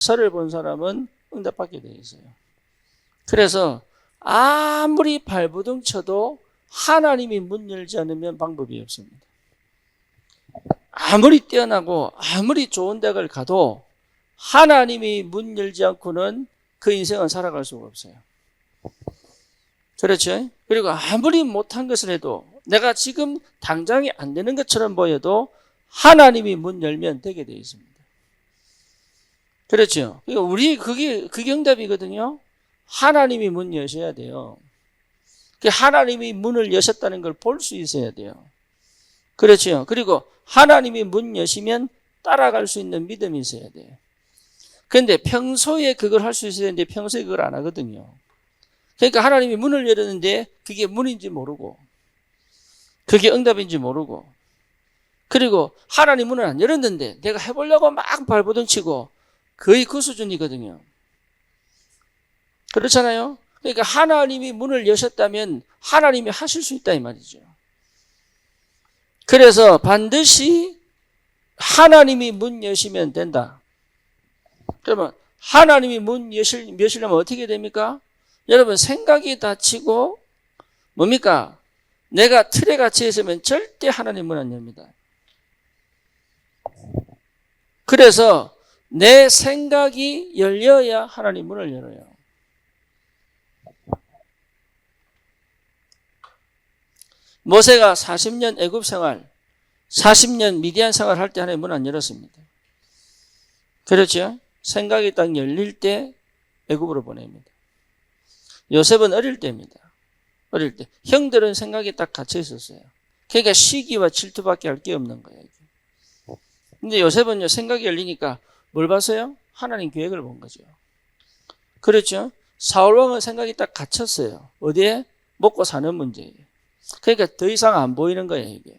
역사를 본 사람은 응답받게 되어 있어요. 그래서 아무리 발버둥 쳐도 하나님이 문 열지 않으면 방법이 없습니다. 아무리 뛰어나고 아무리 좋은 대학을 가도 하나님이 문 열지 않고는 그 인생은 살아갈 수가 없어요. 그렇죠? 그리고 아무리 못한 것을 해도 내가 지금 당장이 안 되는 것처럼 보여도 하나님이 문 열면 되게 되어 있습니다. 그렇죠? 그러니까 그게 응답이거든요. 하나님이 문 여셔야 돼요. 하나님이 문을 여셨다는 걸 볼 수 있어야 돼요. 그렇죠? 그리고 하나님이 문 여시면 따라갈 수 있는 믿음이 있어야 돼요. 그런데 평소에 그걸 할 수 있어야 되는데 평소에 그걸 안 하거든요. 그러니까 하나님이 문을 열었는데 그게 문인지 모르고 그게 응답인지 모르고 그리고 하나님 문을 안 열었는데 내가 해보려고 막 발버둥 치고 거의 그 수준이거든요. 그렇잖아요. 그러니까 하나님이 문을 여셨다면 하나님이 하실 수 있다 이 말이죠. 그래서 반드시 하나님이 문 여시면 된다. 그러면 하나님이 문 여시려면 어떻게 됩니까? 여러분 생각이 닫히고 뭡니까? 내가 틀에 갇혀 있으면 절대 하나님 문 안 엽니다. 그래서 내 생각이 열려야 하나님 문을 열어요. 모세가 40년 애굽 생활, 40년 미디안 생활 할 때 하나님 문 안 열었습니다. 그렇죠? 생각이 딱 열릴 때 애굽으로 보냅니다. 요셉은 어릴 때입니다. 어릴 때. 형들은 생각이 딱 갇혀 있었어요. 그러니까 시기와 질투밖에 할 게 없는 거예요. 근데 요셉은요, 생각이 열리니까 뭘 봤어요? 하나님 계획을 본 거죠. 그렇죠? 사울왕은 생각이 딱 갇혔어요. 어디에? 먹고 사는 문제예요. 그러니까 더 이상 안 보이는 거예요, 이게.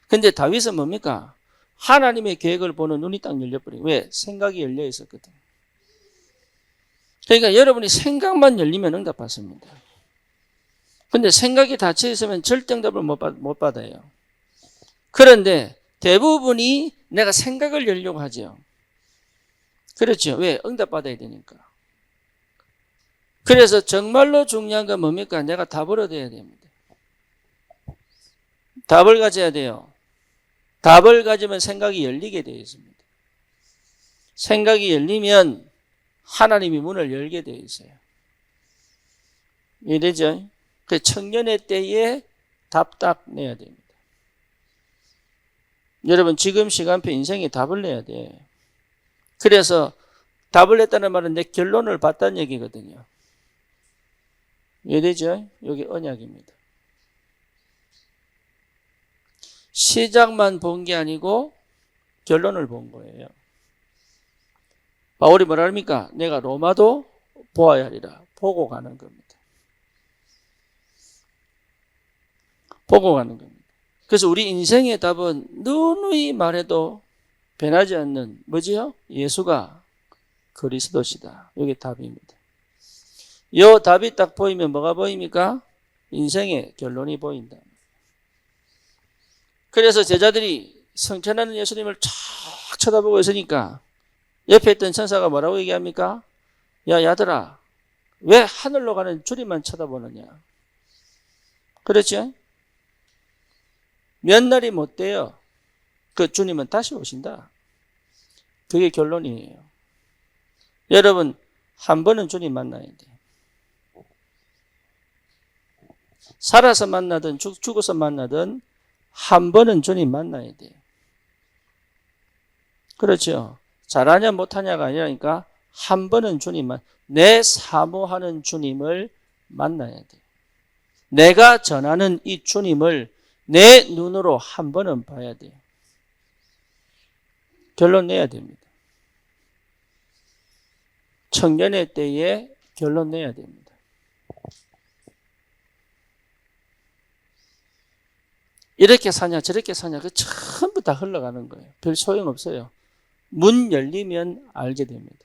근데 다윗은 뭡니까? 하나님의 계획을 보는 눈이 딱 열려버려요. 왜? 생각이 열려 있었거든. 그러니까 여러분이 생각만 열리면 응답받습니다. 근데 생각이 닫혀 있으면 절대 응답을 못 받아요. 그런데 대부분이 내가 생각을 열려고 하죠. 그렇죠. 왜? 응답받아야 되니까. 그래서 정말로 중요한 건 뭡니까? 내가 답을 얻어야 됩니다. 답을 가져야 돼요. 답을 가지면 생각이 열리게 되어 있습니다. 생각이 열리면 하나님이 문을 열게 되어 있어요. 이해되죠? 그 청년의 때에 답 딱 내야 됩니다. 여러분 지금 시간표 인생에 답을 내야 돼. 그래서 답을 냈다는 말은 내 결론을 봤다는 얘기거든요. 이해되죠? 여기 언약입니다. 시작만 본 게 아니고 결론을 본 거예요. 바울이 뭐라 합니까? 내가 로마도 보아야 하리라. 보고 가는 겁니다. 보고 가는 겁니다. 그래서 우리 인생의 답은 누누이 말해도 변하지 않는 뭐지요? 예수가 그리스도시다. 이게 답입니다. 이 답이 딱 보이면 뭐가 보입니까? 인생의 결론이 보인다. 그래서 제자들이 성천하는 예수님을 쫙 쳐다보고 있으니까 옆에 있던 천사가 뭐라고 얘기합니까? 야, 야들아, 왜 하늘로 가는 주님만 쳐다보느냐? 그렇죠? 몇 날이 못 돼요. 그 주님은 다시 오신다. 그게 결론이에요. 여러분, 한 번은 주님 만나야 돼요. 살아서 만나든 죽어서 만나든 한 번은 주님 만나야 돼요. 그렇죠? 잘하냐 못하냐가 아니라니까 한 번은 내 사모하는 주님을 만나야 돼요. 내가 전하는 이 주님을 내 눈으로 한 번은 봐야 돼요. 결론 내야 됩니다. 청년의 때에 결론 내야 됩니다. 이렇게 사냐 저렇게 사냐 그 전부 다 흘러가는 거예요. 별 소용없어요. 문 열리면 알게 됩니다.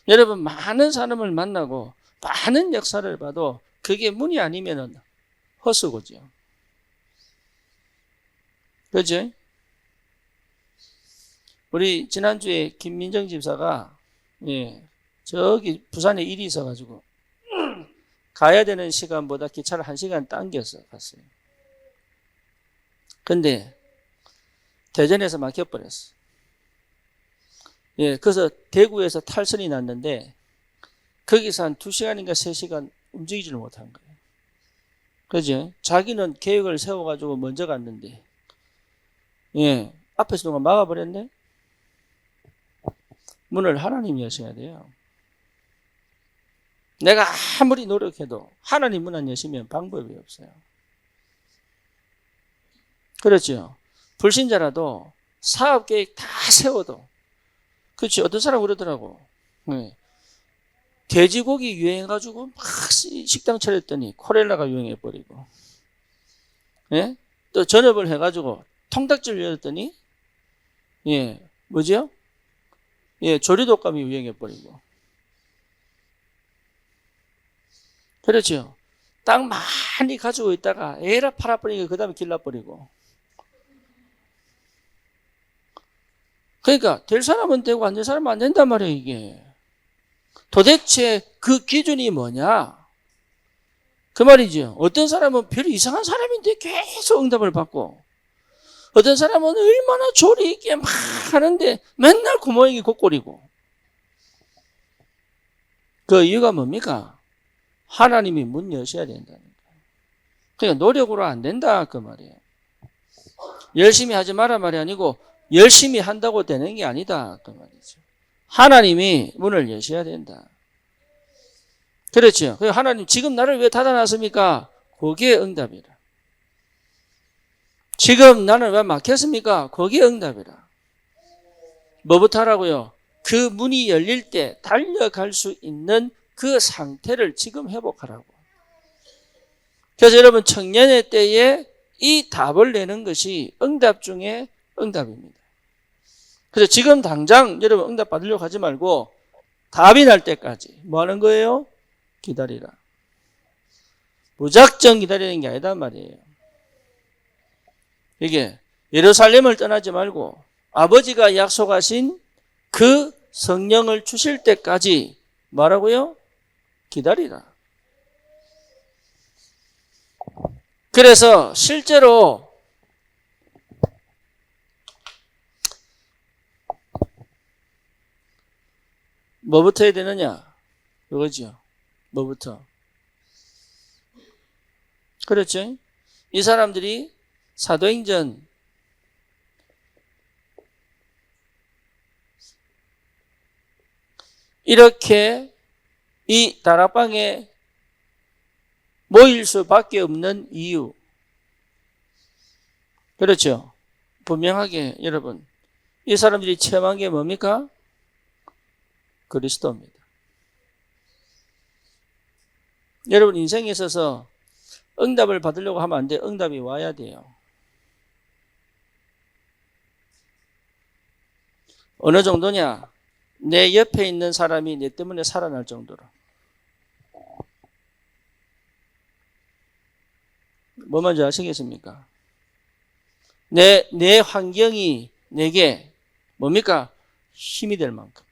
여러분 많은 사람을 만나고 많은 역사를 봐도 그게 문이 아니면 헛수고죠. 그렇죠? 우리 지난주에 김민정 집사가 예, 저기 부산에 일이 있어가지고 가야 되는 시간보다 기차를 1시간 당겨서 갔어요. 근데 대전에서 막혀버렸어. 예, 그래서 대구에서 탈선이 났는데 거기서 한 2시간인가 3시간 움직이지를 못한 거예요. 그죠? 자기는 계획을 세워가지고 먼저 갔는데, 예, 앞에서 누가 막아버렸네? 문을 하나님이 여셔야 돼요. 내가 아무리 노력해도 하나님 문 안 여시면 방법이 없어요. 그렇죠? 불신자라도 사업 계획 다 세워도, 그렇지? 어떤 사람 그러더라고. 네. 돼지고기 유행해가지고 막 식당 차렸더니 콜레라가 유행해버리고, 예? 또 전업을 해가지고 통닭집 열었더니, 예, 뭐죠? 예, 조류독감이 유행해버리고. 그렇죠? 땅 많이 가지고 있다가 에라 팔아버리니까 그 다음에 길나버리고. 그러니까 될 사람은 되고 안 될 사람은 안 된단 말이에요, 이게. 도대체 그 기준이 뭐냐? 그 말이죠. 어떤 사람은 별로 이상한 사람인데 계속 응답을 받고, 어떤 사람은 얼마나 조리 있게 막 하는데 맨날 구멍이 곧골이고. 그 이유가 뭡니까? 하나님이 문 여셔야 된다는 거예요. 그러니까 노력으로 안 된다 그 말이에요. 열심히 하지 마라 말이 아니고 열심히 한다고 되는 게 아니다 그 말이죠. 하나님이 문을 여셔야 된다. 그렇죠. 하나님 지금 나를 왜 닫아놨습니까? 거기에 응답이라. 지금 나는 왜 막혔습니까? 거기에 응답이라. 뭐부터 하라고요? 그 문이 열릴 때 달려갈 수 있는 그 상태를 지금 회복하라고. 그래서 여러분 청년의 때에 이 답을 내는 것이 응답 중에 응답입니다. 그래서 지금 당장 여러분 응답 받으려고 하지 말고 답이 날 때까지 뭐 하는 거예요? 기다리라. 무작정 기다리는 게 아니단 말이에요. 이게 예루살렘을 떠나지 말고 아버지가 약속하신 그 성령을 주실 때까지 뭐라고요? 기다리라. 그래서 실제로 뭐부터 해야 되느냐? 그거죠. 뭐부터? 그렇죠? 이 사람들이 사도행전 이렇게 이 다락방에 모일 수밖에 없는 이유. 그렇죠? 분명하게 여러분 이 사람들이 체험한 게 뭡니까? 그리스도입니다. 여러분 인생에 있어서 응답을 받으려고 하면 안 돼. 응답이 와야 돼요. 어느 정도냐? 내 옆에 있는 사람이 내 때문에 살아날 정도로. 뭐 먼저 아시겠습니까? 내 환경이 내게 뭡니까? 힘이 될 만큼.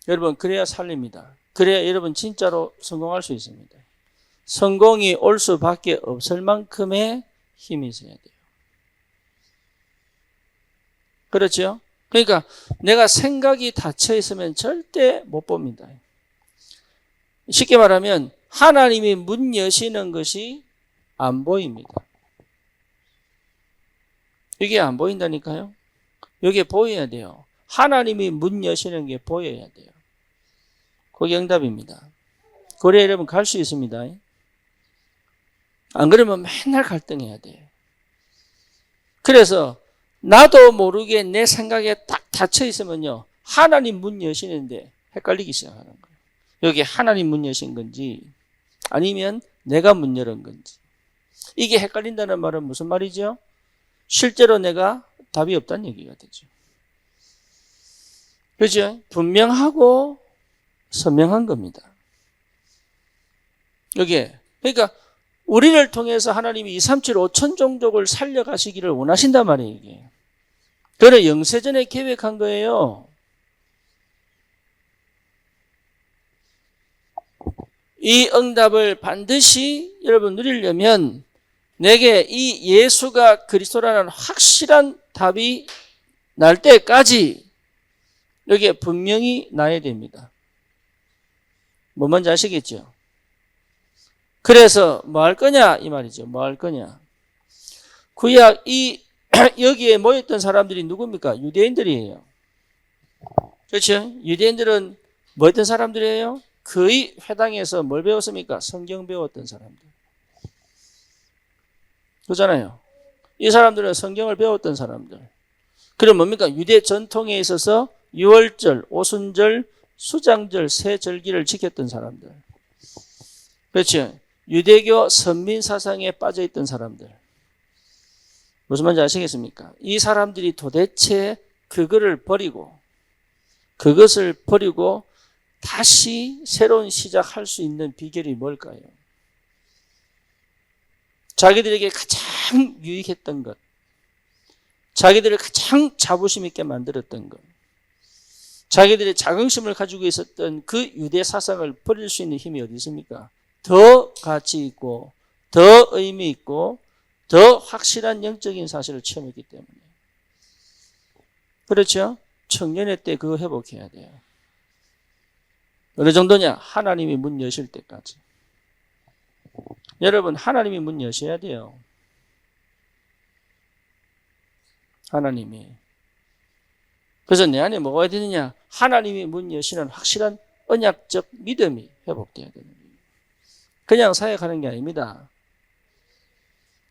여러분 그래야 살립니다. 그래야 여러분 진짜로 성공할 수 있습니다. 성공이 올 수밖에 없을 만큼의 힘이 있어야 돼요. 그렇죠? 그러니까 내가 생각이 닫혀 있으면 절대 못 봅니다. 쉽게 말하면 하나님이 문 여시는 것이 안 보입니다. 이게 안 보인다니까요. 이게 보여야 돼요. 하나님이 문 여시는 게 보여야 돼요. 그게 응답입니다. 그래야 여러분 갈 수 있습니다. 안 그러면 맨날 갈등해야 돼요. 그래서 나도 모르게 내 생각에 딱 닫혀 있으면요. 하나님 문 여시는데 헷갈리기 시작하는 거예요. 여기 하나님 문 여신 건지 아니면 내가 문 열은 건지. 이게 헷갈린다는 말은 무슨 말이죠? 실제로 내가 답이 없다는 얘기가 되죠. 그렇죠? 분명하고 선명한 겁니다. 여기에 그러니까 우리를 통해서 하나님이 237 5천 종족을 살려가시기를 원하신단 말이에요. 이게. 그거는 영세전에 계획한 거예요. 이 응답을 반드시 여러분 누리려면 내게 이 예수가 그리스도라는 확실한 답이 날 때까지 여기에 분명히 나야 됩니다. 뭐 뭔지 아시겠죠? 그래서 뭐 할 거냐 이 말이죠. 뭐 할 거냐. 구약 여기에 모였던 사람들이 누굽니까? 유대인들이에요. 그렇죠? 유대인들은 뭐 했던 사람들이에요? 거의 회당에서 뭘 배웠습니까? 성경 배웠던 사람들. 그렇잖아요. 이 사람들은 성경을 배웠던 사람들. 그럼 뭡니까? 유대 전통에 있어서 유월절, 오순절, 수장절, 세 절기를 지켰던 사람들. 그렇죠? 유대교 선민 사상에 빠져있던 사람들. 무슨 말인지 아시겠습니까? 이 사람들이 도대체 그것을 버리고 다시 새로운 시작할 수 있는 비결이 뭘까요? 자기들에게 가장 유익했던 것, 자기들을 가장 자부심 있게 만들었던 것, 자기들의 자긍심을 가지고 있었던 그 유대 사상을 버릴 수 있는 힘이 어디 있습니까? 더 가치 있고, 더 의미 있고, 더 확실한 영적인 사실을 체험했기 때문에. 그렇죠? 청년의 때 그거 회복해야 돼요. 어느 정도냐? 하나님이 문 여실 때까지. 여러분, 하나님이 문 여셔야 돼요. 하나님이. 그래서 내 안에 뭐가 되느냐? 하나님이 문 여시는 확실한 언약적 믿음이 회복돼야 되는 거예요. 그냥 사역하는 게 아닙니다.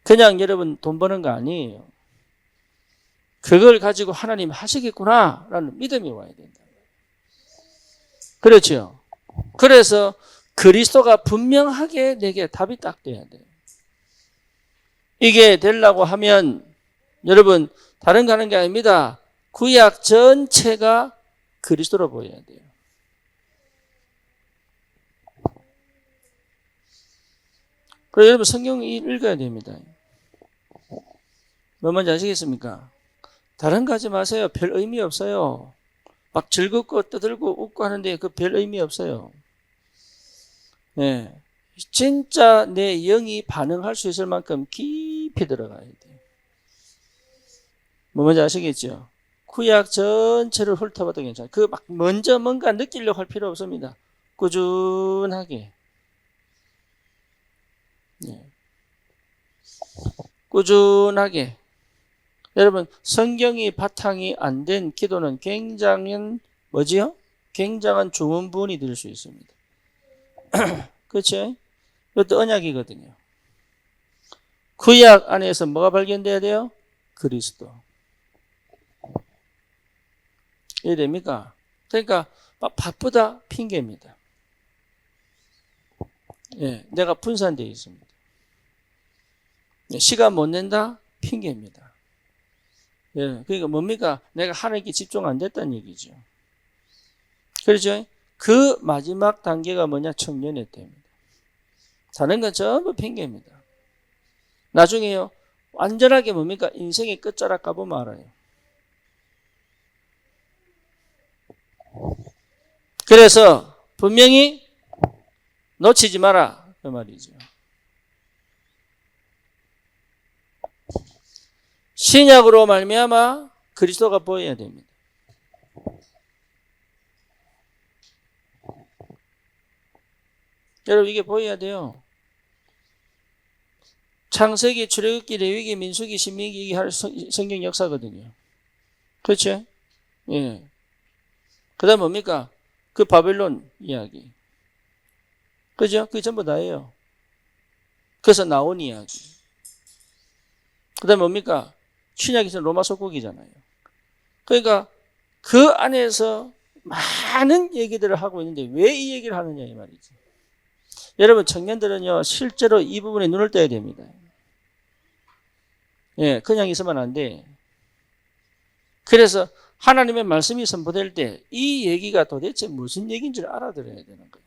그냥 여러분 돈 버는 거 아니에요. 그걸 가지고 하나님 하시겠구나라는 믿음이 와야 된다. 그렇죠? 그래서 그리스도가 분명하게 내게 답이 딱 돼야 돼요. 이게 되려고 하면 여러분 다른 거 하는 게 아닙니다. 구약 전체가 그리스도로 보여야 돼요. 그래서 여러분 성경 읽어야 됩니다. 뭐 뭔지 아시겠습니까? 다른 거 하지 마세요. 별 의미 없어요. 막 즐겁고 떠들고 웃고 하는데 그 별 의미 없어요. 네. 진짜 내 영이 반응할 수 있을 만큼 깊이 들어가야 돼요. 뭐 뭔지 아시겠죠? 구약 전체를 훑어봐도 괜찮아요. 그 막 먼저 뭔가 느끼려고 할 필요 없습니다. 꾸준하게. 네. 꾸준하게. 여러분 성경이 바탕이 안 된 기도는 굉장한 뭐지요? 굉장한 좋은 부분이 될 수 있습니다. 그렇죠? 이것도 언약이거든요. 구약 안에서 뭐가 발견돼야 돼요? 그리스도. 이해됩니까? 그러니까 바쁘다 핑계입니다. 예, 내가 분산되어 있습니다. 시간 못 낸다 핑계입니다. 예, 그러니까 뭡니까? 내가 하나님께 집중 안 됐다는 얘기죠. 그렇죠? 그 마지막 단계가 뭐냐? 청년의 때입니다. 다른 건 전부 핑계입니다. 나중에요, 완전하게 뭡니까? 인생의 끝자락 가보면 알아요. 그래서 분명히 놓치지 마라 그 말이죠. 신약으로 말미암아 그리스도가 보여야 됩니다. 여러분 이게 보여야 돼요. 창세기, 출애굽기, 레위기, 민수기, 신명기 이게 성경 역사거든요. 그렇죠? 예. 그다음 뭡니까? 그 바벨론 이야기. 그죠? 그게 전부 다예요. 그래서 나온 이야기. 그다음 뭡니까? 신약에서는 로마 속국이잖아요. 그러니까 그 안에서 많은 얘기들을 하고 있는데 왜 이 얘기를 하느냐 이 말이지. 여러분 청년들은요 실제로 이 부분에 눈을 떼야 됩니다. 예, 그냥 있으면 안 돼. 그래서 하나님의 말씀이 선포될 때 이 얘기가 도대체 무슨 얘기인지를 알아들어야 되는 거예요.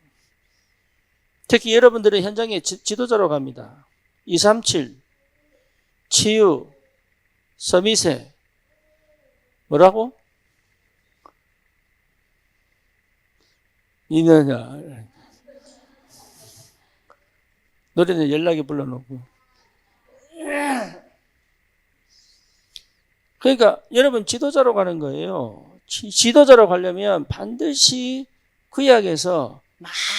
특히 여러분들은 현장에 지도자로 갑니다. 237, 치유, 서미세, 뭐라고? 이느냐. 노래는 연락이 불러놓고. 그러니까 여러분 지도자로 가는 거예요. 지도자로 가려면 반드시 구약에서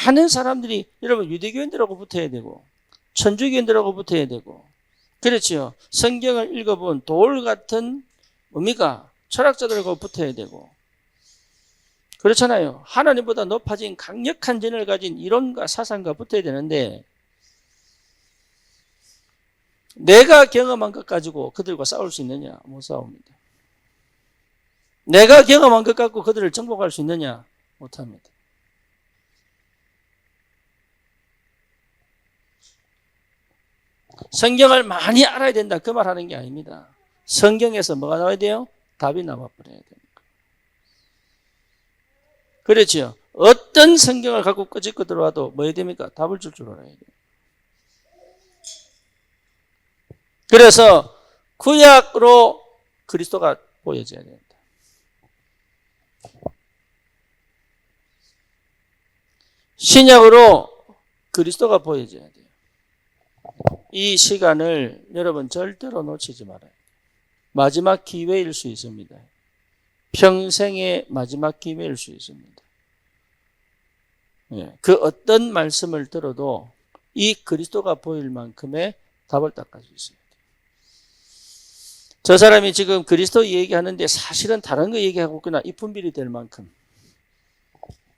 많은 사람들이 여러분 유대교인들하고 붙어야 되고 천주교인들하고 붙어야 되고 그렇죠. 성경을 읽어본 돌 같은 뭡니까? 철학자들하고 붙어야 되고 그렇잖아요. 하나님보다 높아진 강력한 진을 가진 이론과 사상과 붙어야 되는데 내가 경험한 것 가지고 그들과 싸울 수 있느냐? 못 싸웁니다. 내가 경험한 것 갖고 그들을 정복할 수 있느냐? 못합니다. 성경을 많이 알아야 된다 그 말 하는 게 아닙니다. 성경에서 뭐가 나와야 돼요? 답이 나와버려야 됩니다. 그렇죠. 어떤 성경을 갖고 끄집고 들어와도 뭐 해야 됩니까? 답을 줄 알아야 돼요. 그래서 구약으로 그리스도가 보여져야 된다. 신약으로 그리스도가 보여져야 돼요. 이 시간을 여러분 절대로 놓치지 말아요. 마지막 기회일 수 있습니다. 평생의 마지막 기회일 수 있습니다. 그 어떤 말씀을 들어도 이 그리스도가 보일 만큼의 답을 닦을 수 있어요. 저 사람이 지금 그리스도 얘기하는데 사실은 다른 거 얘기하고 있구나. 이 분별이 될 만큼.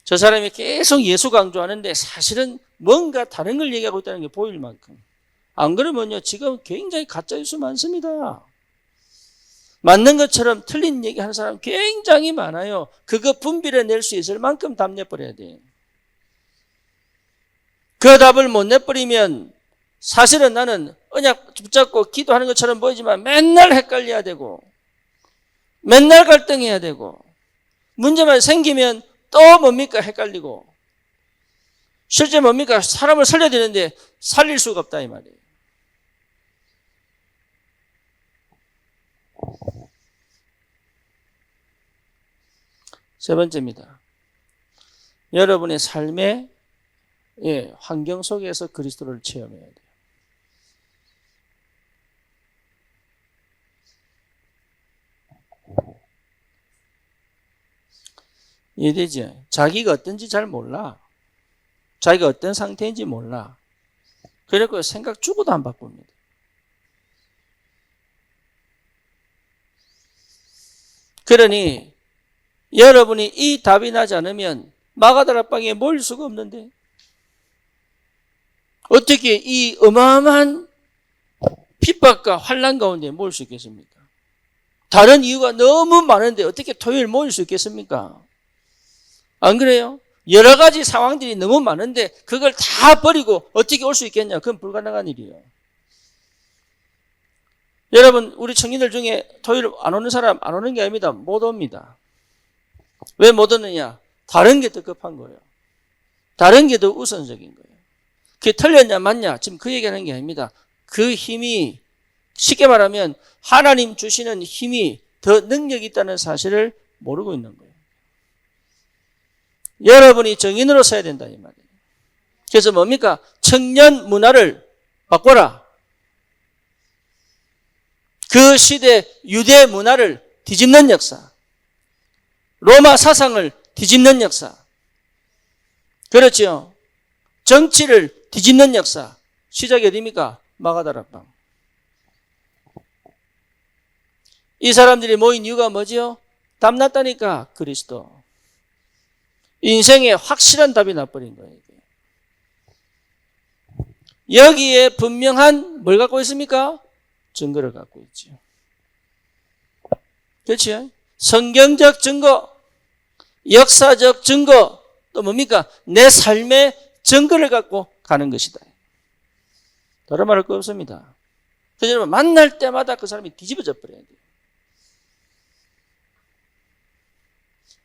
저 사람이 계속 예수 강조하는데 사실은 뭔가 다른 걸 얘기하고 있다는 게 보일 만큼. 안 그러면요, 지금 굉장히 가짜 뉴스 많습니다. 맞는 것처럼 틀린 얘기하는 사람 굉장히 많아요. 그거 분별해낼 수 있을 만큼 답 내버려야 돼요. 그 답을 못 내버리면 사실은 나는 언약 붙잡고 기도하는 것처럼 보이지만 맨날 헷갈려야 되고 맨날 갈등해야 되고 문제만 생기면 또 뭡니까? 헷갈리고 실제 뭡니까? 사람을 살려야 되는데 살릴 수가 없다 이 말이에요. 세 번째입니다. 여러분의 삶의 환경 속에서 그리스도를 체험해야 돼요. 이해되죠? 자기가 어떤지 잘 몰라. 자기가 어떤 상태인지 몰라. 그래서 생각 주고도 안 바꿉니다. 그러니 여러분이 이 답이 나지 않으면 마가다락방에 모일 수가 없는데 어떻게 이 어마어마한 핍박과 환난 가운데 모일 수 있겠습니까? 다른 이유가 너무 많은데 어떻게 토요일 모일 수 있겠습니까? 안 그래요? 여러 가지 상황들이 너무 많은데 그걸 다 버리고 어떻게 올 수 있겠냐? 그건 불가능한 일이에요. 여러분 우리 청년들 중에 토요일 안 오는 사람 안 오는 게 아닙니다. 못 옵니다. 왜 못 오느냐? 다른 게 더 급한 거예요. 다른 게 더 우선적인 거예요. 그게 틀렸냐 맞냐? 지금 그 얘기하는 게 아닙니다. 그 힘이 쉽게 말하면 하나님 주시는 힘이 더 능력이 있다는 사실을 모르고 있는 거예요. 여러분이 정인으로 서야 된다 이 말이에요. 그래서 뭡니까? 청년 문화를 바꿔라. 그 시대 유대 문화를 뒤집는 역사. 로마 사상을 뒤집는 역사. 그렇죠. 정치를 뒤집는 역사. 시작이 어디입니까? 마가다락방. 이 사람들이 모인 이유가 뭐지요? 답 났다니까 그리스도. 인생에 확실한 답이 나버린 거예요. 여기에 분명한 뭘 갖고 있습니까? 증거를 갖고 있죠. 그렇죠? 성경적 증거, 역사적 증거, 또 뭡니까? 내 삶의 증거를 갖고 가는 것이다. 다른 말할 거 없습니다. 그래서 여러분 만날 때마다 그 사람이 뒤집어져 버려야 돼요.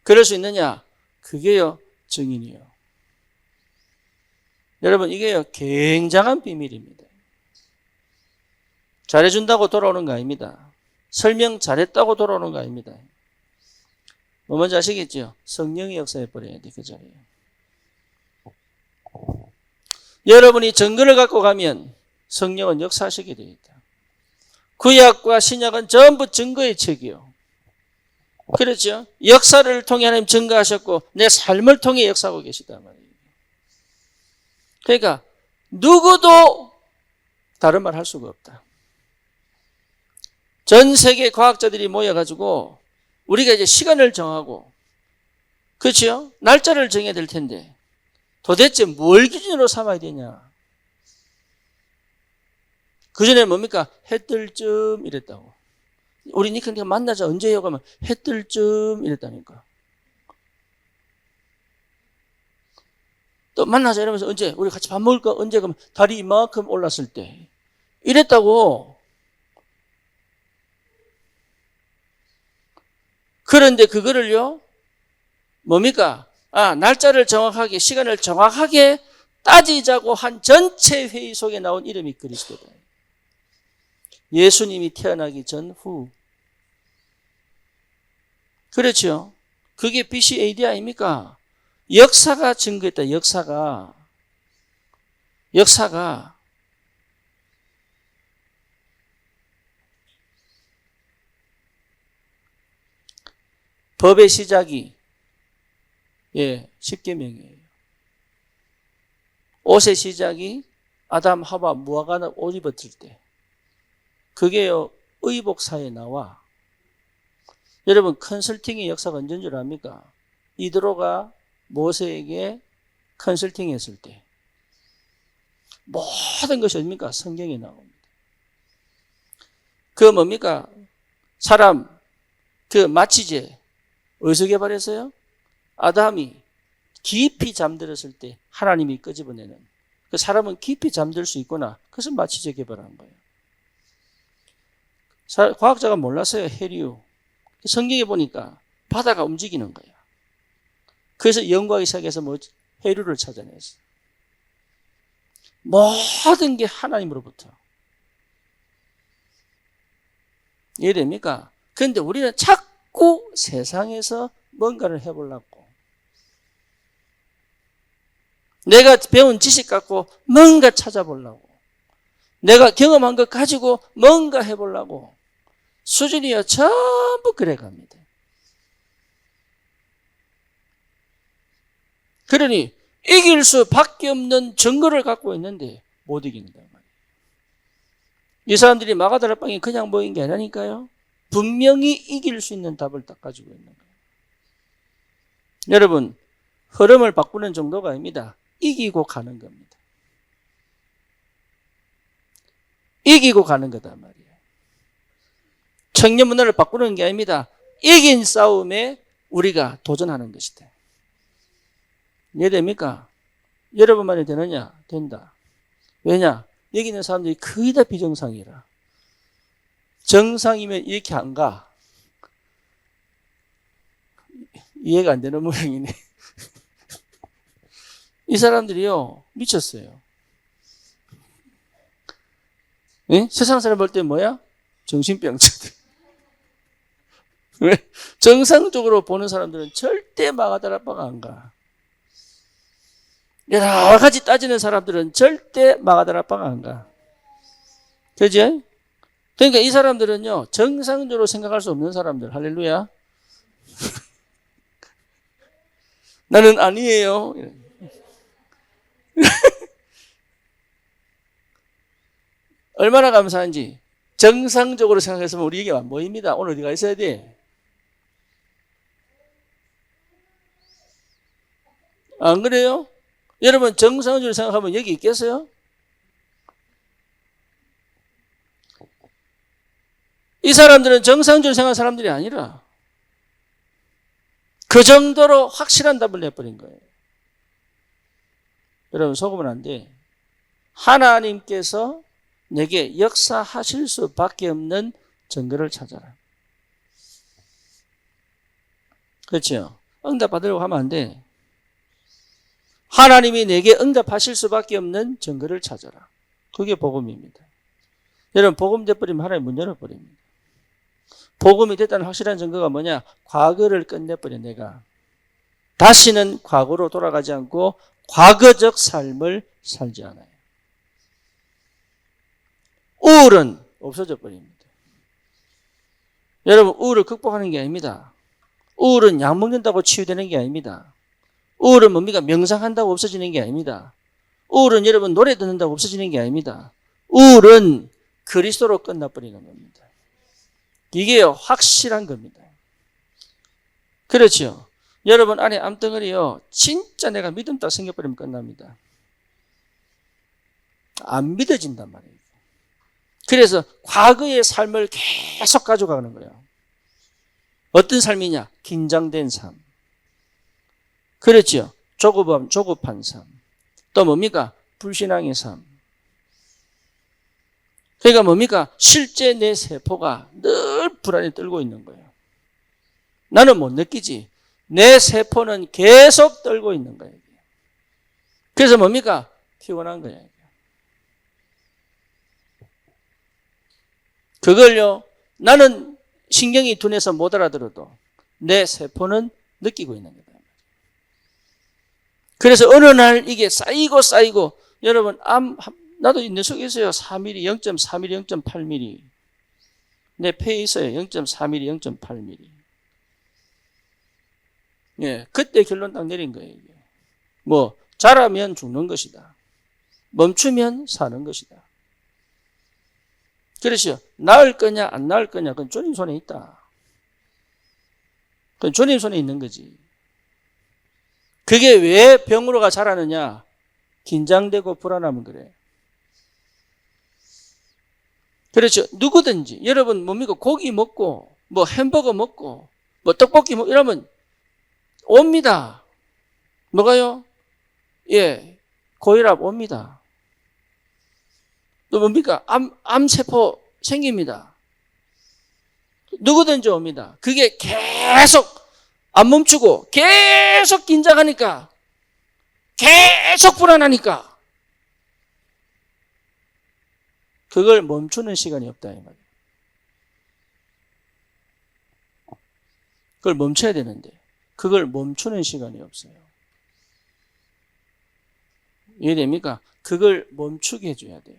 그럴 수 있느냐? 그게요 증인이에요. 여러분 이게요 굉장한 비밀입니다. 잘해준다고 돌아오는 거 아닙니다. 설명 잘했다고 돌아오는 거 아닙니다. 뭐 뭔지 아시겠죠? 성령의 역사에 버려야 돼 그 자리에. 여러분이 증거를 갖고 가면 성령은 역사하시게 되어 있다. 구약과 신약은 전부 증거의 책이요. 그렇죠? 역사를 통해 하나님 증거하셨고 내 삶을 통해 역사하고 계시단 말이에요. 그러니까 누구도 다른 말 할 수가 없다. 전 세계 과학자들이 모여가지고 우리가 이제 시간을 정하고, 그렇죠? 날짜를 정해야 될 텐데 도대체 뭘 기준으로 삼아야 되냐? 그 전에 뭡니까? 해 뜰 쯤 이랬다고. 우리 니크니까 만나자 언제 해요? 그러면 해 뜰 쯤 이랬다니까. 또 만나자 이러면서 언제? 우리 같이 밥 먹을까? 언제? 그러면 달이 이만큼 올랐을 때 이랬다고. 그런데 그거를요, 뭡니까? 날짜를 정확하게, 시간을 정확하게 따지자고 한 전체 회의 속에 나온 이름이 그리스도다. 예수님이 태어나기 전후. 그렇죠? 그게 BC AD 아닙니까? 역사가 증거했다. 역사가 법의 시작이 십계명이에요. 옷의 시작이 아담 하와 무화과 옷 입었을 때, 그게요 의복사에 나와. 여러분 컨설팅의 역사가 언제인 줄 압니까? 이드로가 모세에게 컨설팅했을 때 모든 것이 어딥니까? 성경에 나옵니다. 그 뭡니까? 사람 그 마취제 어디서 개발했어요? 아담이 깊이 잠들었을 때 하나님이 끄집어내는, 그 사람은 깊이 잠들 수 있구나. 그래서 마취제 개발한 거예요. 과학자가 몰랐어요. 해류. 성경에 보니까 바다가 움직이는 거야. 그래서 연구하기 시작해서 해류를 찾아냈어요. 모든 게 하나님으로부터. 이해됩니까? 그런데 우리는 자꾸 세상에서 뭔가를 해보려고, 내가 배운 지식 갖고 뭔가 찾아보려고, 내가 경험한 것 가지고 뭔가 해보려고 수준이요 전부 그래갑니다. 그러니 이길 수밖에 없는 증거를 갖고 있는데 못 이긴다 말이에요. 이 사람들이 마가다라방이 그냥 모인 게 아니라니까요. 분명히 이길 수 있는 답을 딱 가지고 있는 거예요. 여러분, 흐름을 바꾸는 정도가 아닙니다. 이기고 가는 겁니다. 이기고 가는 거단 말이에요. 청년 문화를 바꾸는 게 아닙니다. 이긴 싸움에 우리가 도전하는 것이다. 이해됩니까? 여러분만이 되느냐? 된다. 왜냐? 여기 있는 사람들이 거의 다 비정상이라. 정상이면 이렇게 안 가. 이해가 안 되는 모양이네. 이 사람들이요 미쳤어요. 네? 세상 사람 볼 때 뭐야? 정신병자들. 왜? 정상적으로 보는 사람들은 절대 마가다라바가 안 가. 여러 가지 따지는 사람들은 절대 마가다라바가 안 가. 그죠? 그러니까 이 사람들은요 정상적으로 생각할 수 없는 사람들. 할렐루야. 나는 아니에요. 얼마나 감사한지. 정상적으로 생각했으면 우리 에게 안 보입니다. 오늘 어디가 있어야 돼? 안 그래요? 여러분 정상적으로 생각하면 여기 있겠어요? 이 사람들은 정상적으로 생각하는 사람들이 아니라 그 정도로 확실한 답을 내버린 거예요. 여러분 속으면 안 돼. 하나님께서 내게 역사하실 수밖에 없는 증거를 찾아라. 그렇죠? 응답 받으려고 하면 안 돼. 하나님이 내게 응답하실 수밖에 없는 증거를 찾아라. 그게 복음입니다. 여러분 복음 돼버리면 하나님 문 열어버립니다. 복음이 됐다는 확실한 증거가 뭐냐? 과거를 끝내버려. 내가 다시는 과거로 돌아가지 않고 과거적 삶을 살지 않아요. 우울은 없어져 버립니다. 여러분, 우울을 극복하는 게 아닙니다. 우울은 약 먹는다고 치유되는 게 아닙니다. 우울은 뭡니까? 명상한다고 없어지는 게 아닙니다. 우울은 여러분 노래 듣는다고 없어지는 게 아닙니다. 우울은 그리스도로 끝나버리는 겁니다. 이게요, 확실한 겁니다. 그렇죠. 여러분 안에 암덩어리요, 진짜 내가 믿음 딱 생겨버리면 끝납니다. 안 믿어진단 말이에요. 그래서 과거의 삶을 계속 가져가는 거예요. 어떤 삶이냐? 긴장된 삶. 그렇죠. 조급한 삶. 또 뭡니까? 불신앙의 삶. 그러니까 뭡니까? 실제 내 세포가 늘 불안에 떨고 있는 거예요. 나는 못 느끼지. 내 세포는 계속 떨고 있는 거예요. 그래서 뭡니까? 피곤한 거예요. 그걸요, 나는 신경이 둔해서 못 알아들어도 내 세포는 느끼고 있는 거다. 그래서 어느 날 이게 쌓이고 여러분 나도 내 속에 있어요. 4mm, 0.4mm, 0.8mm. 내 폐에 있어요. 0.4mm, 0.8mm. 예, 그때 결론 딱 내린 거예요. 이게. 뭐 자라면 죽는 것이다. 멈추면 사는 것이다. 그렇죠. 나을 거냐 안 나을 거냐 그건 주님 손에 있다. 그건 주님 손에 있는 거지. 그게 왜 병으로가 자라느냐? 긴장되고 불안하면 그래. 그렇죠. 누구든지 여러분 뭡니까? 고기 먹고 뭐 햄버거 먹고 뭐 떡볶이 먹고 이러면 옵니다. 뭐가요? 예, 고혈압 옵니다. 또 뭡니까? 암세포 생깁니다. 누구든지 옵니다. 그게 계속 안 멈추고 계속 긴장하니까 계속 불안하니까 그걸 멈추는 시간이 없다 이 말이에요. 그걸 멈춰야 되는데 그걸 멈추는 시간이 없어요. 이해됩니까? 그걸 멈추게 해줘야 돼요.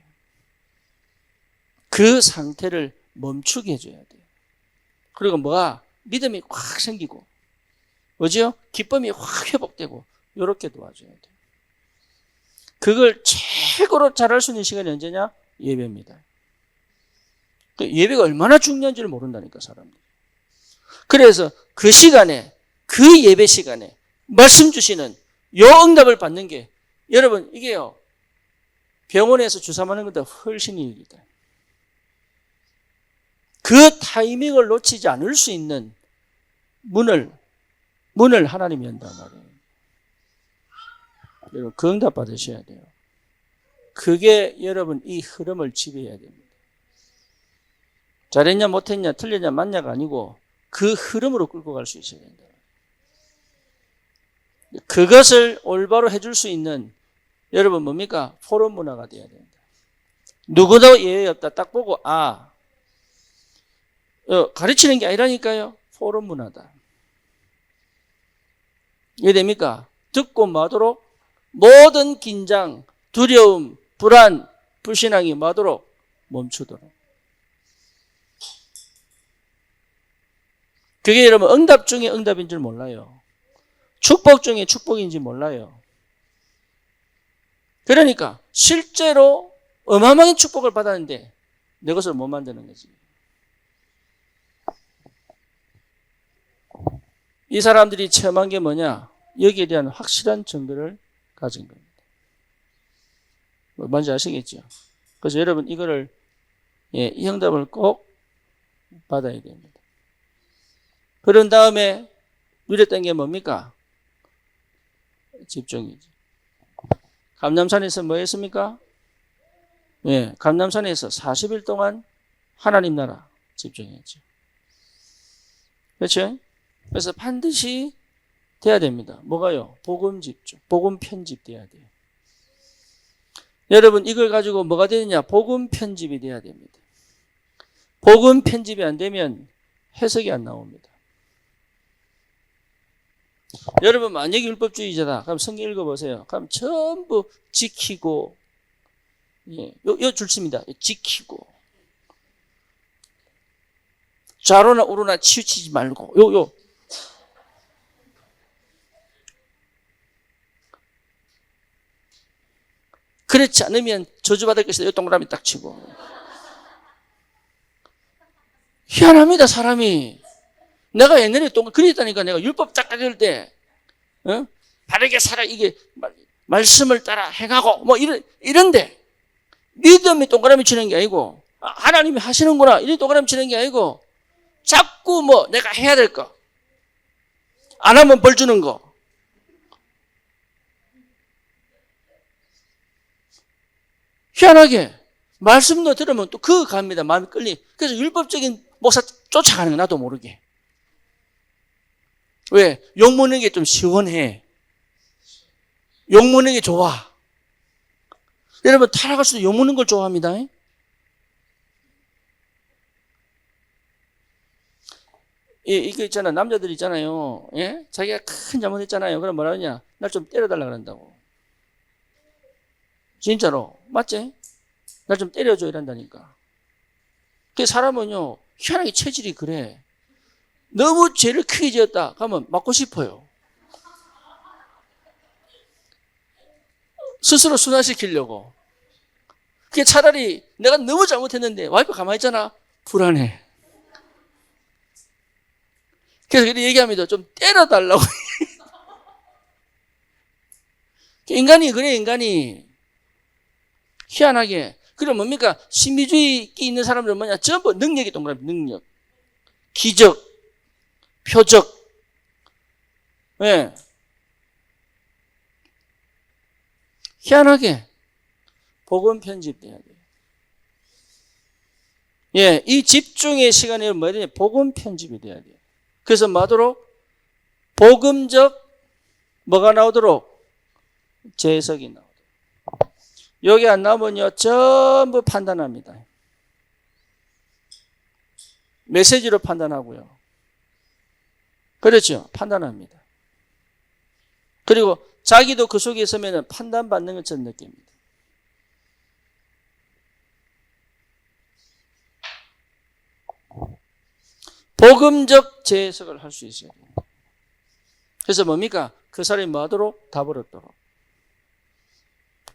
그 상태를 멈추게 해줘야 돼요. 그리고 뭐가 믿음이 확 생기고 뭐죠? 기쁨이 확 회복되고 이렇게 도와줘야 돼요. 그걸 최고로 잘할 수 있는 시간이 언제냐? 예배입니다. 예배가 얼마나 중요한지를 모른다니까 사람들이. 그래서 그 시간에 그 예배 시간에 말씀 주시는 요 응답을 받는 게 여러분 이게요 병원에서 주사 맞는 것보다 훨씬 이익이다. 그 타이밍을 놓치지 않을 수 있는 문을 하나님이 연단 말이에요. 여러분 그 응답 받으셔야 돼요. 그게 여러분 이 흐름을 지배해야 됩니다. 잘했냐 못했냐 틀렸냐 맞냐가 아니고 그 흐름으로 끌고 갈 수 있어야 된다. 그것을 올바로 해줄 수 있는 여러분 뭡니까? 포럼 문화가 돼야 된다. 누구도 예외 없다. 딱 보고 가르치는 게 아니라니까요. 포럼 문화다. 이해됩니까? 듣고 마도록 모든 긴장, 두려움, 불안, 불신앙이 마도록 멈추도록. 그게 여러분 응답 중에 응답인 줄 몰라요. 축복 중에 축복인지 몰라요. 그러니까 실제로 어마어마한 축복을 받았는데 내 것을 못 만드는 거지. 이 사람들이 체험한 게 뭐냐? 여기에 대한 확실한 증거를 가진 겁니다. 뭔지 아시겠죠? 그래서 여러분 이거를 이 응답을 꼭 받아야 됩니다. 그런 다음에 누렸던 게 뭡니까? 집중이지. 감람산에서 뭐 했습니까? 예, 감람산에서 40일 동안 하나님 나라 집중했죠. 그렇죠? 그래서 반드시 돼야 됩니다. 뭐가요? 복음 집중, 복음 편집 돼야 돼요. 여러분 이걸 가지고 뭐가 되느냐? 복음 편집이 돼야 됩니다. 복음 편집이 안 되면 해석이 안 나옵니다. 여러분 만약에 율법주의자다. 그럼 성경 읽어보세요. 그럼 전부 지키고, 예, 요 줄칩니다. 지키고. 좌로나 우로나 치우치지 말고, 요. 그렇지 않으면 저주받을 것이다. 요 동그라미 딱 치고. 희한합니다, 사람이. 내가 옛날에 그랬다니까. 내가 율법 딱 읽을 때, 바르게 살아, 이게, 말씀을 따라 행하고, 뭐, 이런데, 믿음이 동그라미 치는 게 아니고, 하나님이 하시는구나, 이런 동그라미 치는 게 아니고, 자꾸 뭐, 내가 해야 될 거, 안 하면 벌 주는 거. 희한하게, 말씀도 들으면 또 그거 갑니다. 마음이 끌리. 그래서 율법적인 목사 쫓아가는 거 나도 모르게. 왜? 욕먹는 게 좀 시원해. 욕먹는 게 좋아. 여러분, 타락할수록 욕먹는 걸 좋아합니다. 이거 있잖아. 남자들 있잖아요. 예? 자기가 큰 잘못했잖아요. 그럼 뭐라 하냐? 날 좀 때려달라 그런다고. 진짜로. 맞지? 날 좀 때려줘 이란다니까. 그 사람은요, 희한하게 체질이 그래. 너무 죄를 크게 지었다. 그러면 맞고 싶어요. 스스로 순화시키려고. 그게 차라리 내가 너무 잘못했는데 와이프 가만히 있잖아. 불안해. 그래서 그렇게 얘기합니다. 좀 때려달라고. 인간이 그래, 인간이. 희한하게. 그럼 뭡니까? 신비주의 있는 사람들은 뭐냐? 전부 능력이 동그라미, 능력. 기적, 표적. 예. 희한하게 복음 편집돼야 돼요. 예, 이 집중의 시간에 뭐냐? 복음 편집이 돼야 돼요. 그래서 뭐하도록? 복음적 뭐가 나오도록? 재해석이 나오도록. 여기 안 나오면요, 전부 판단합니다. 메시지로 판단하고요. 그렇죠? 판단합니다. 그리고 자기도 그 속에 있으면 판단받는 것처럼 느낍니다. 복음적 재해석을 할 수 있어야 돼요. 그래서 뭡니까? 그 사람이 뭐하도록? 답을 얻도록.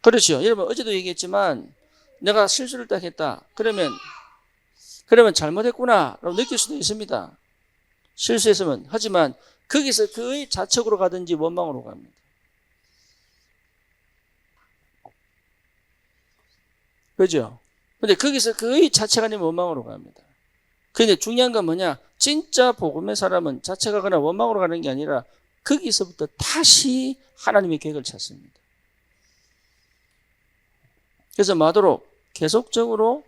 그렇죠. 여러분 어제도 얘기했지만 내가 실수를 딱 했다. 그러면 잘못했구나 라고 느낄 수도 있습니다. 실수했으면. 하지만 거기서 그의 자책으로 가든지 원망으로 갑니다. 그죠? 근데 거기서 그의 자책 아니면 원망으로 갑니다. 근데 중요한 건 뭐냐? 진짜 복음의 사람은 자책하거나 원망으로 가는 게 아니라 거기서부터 다시 하나님의 계획을 찾습니다. 그래서 뭐하도록? 계속적으로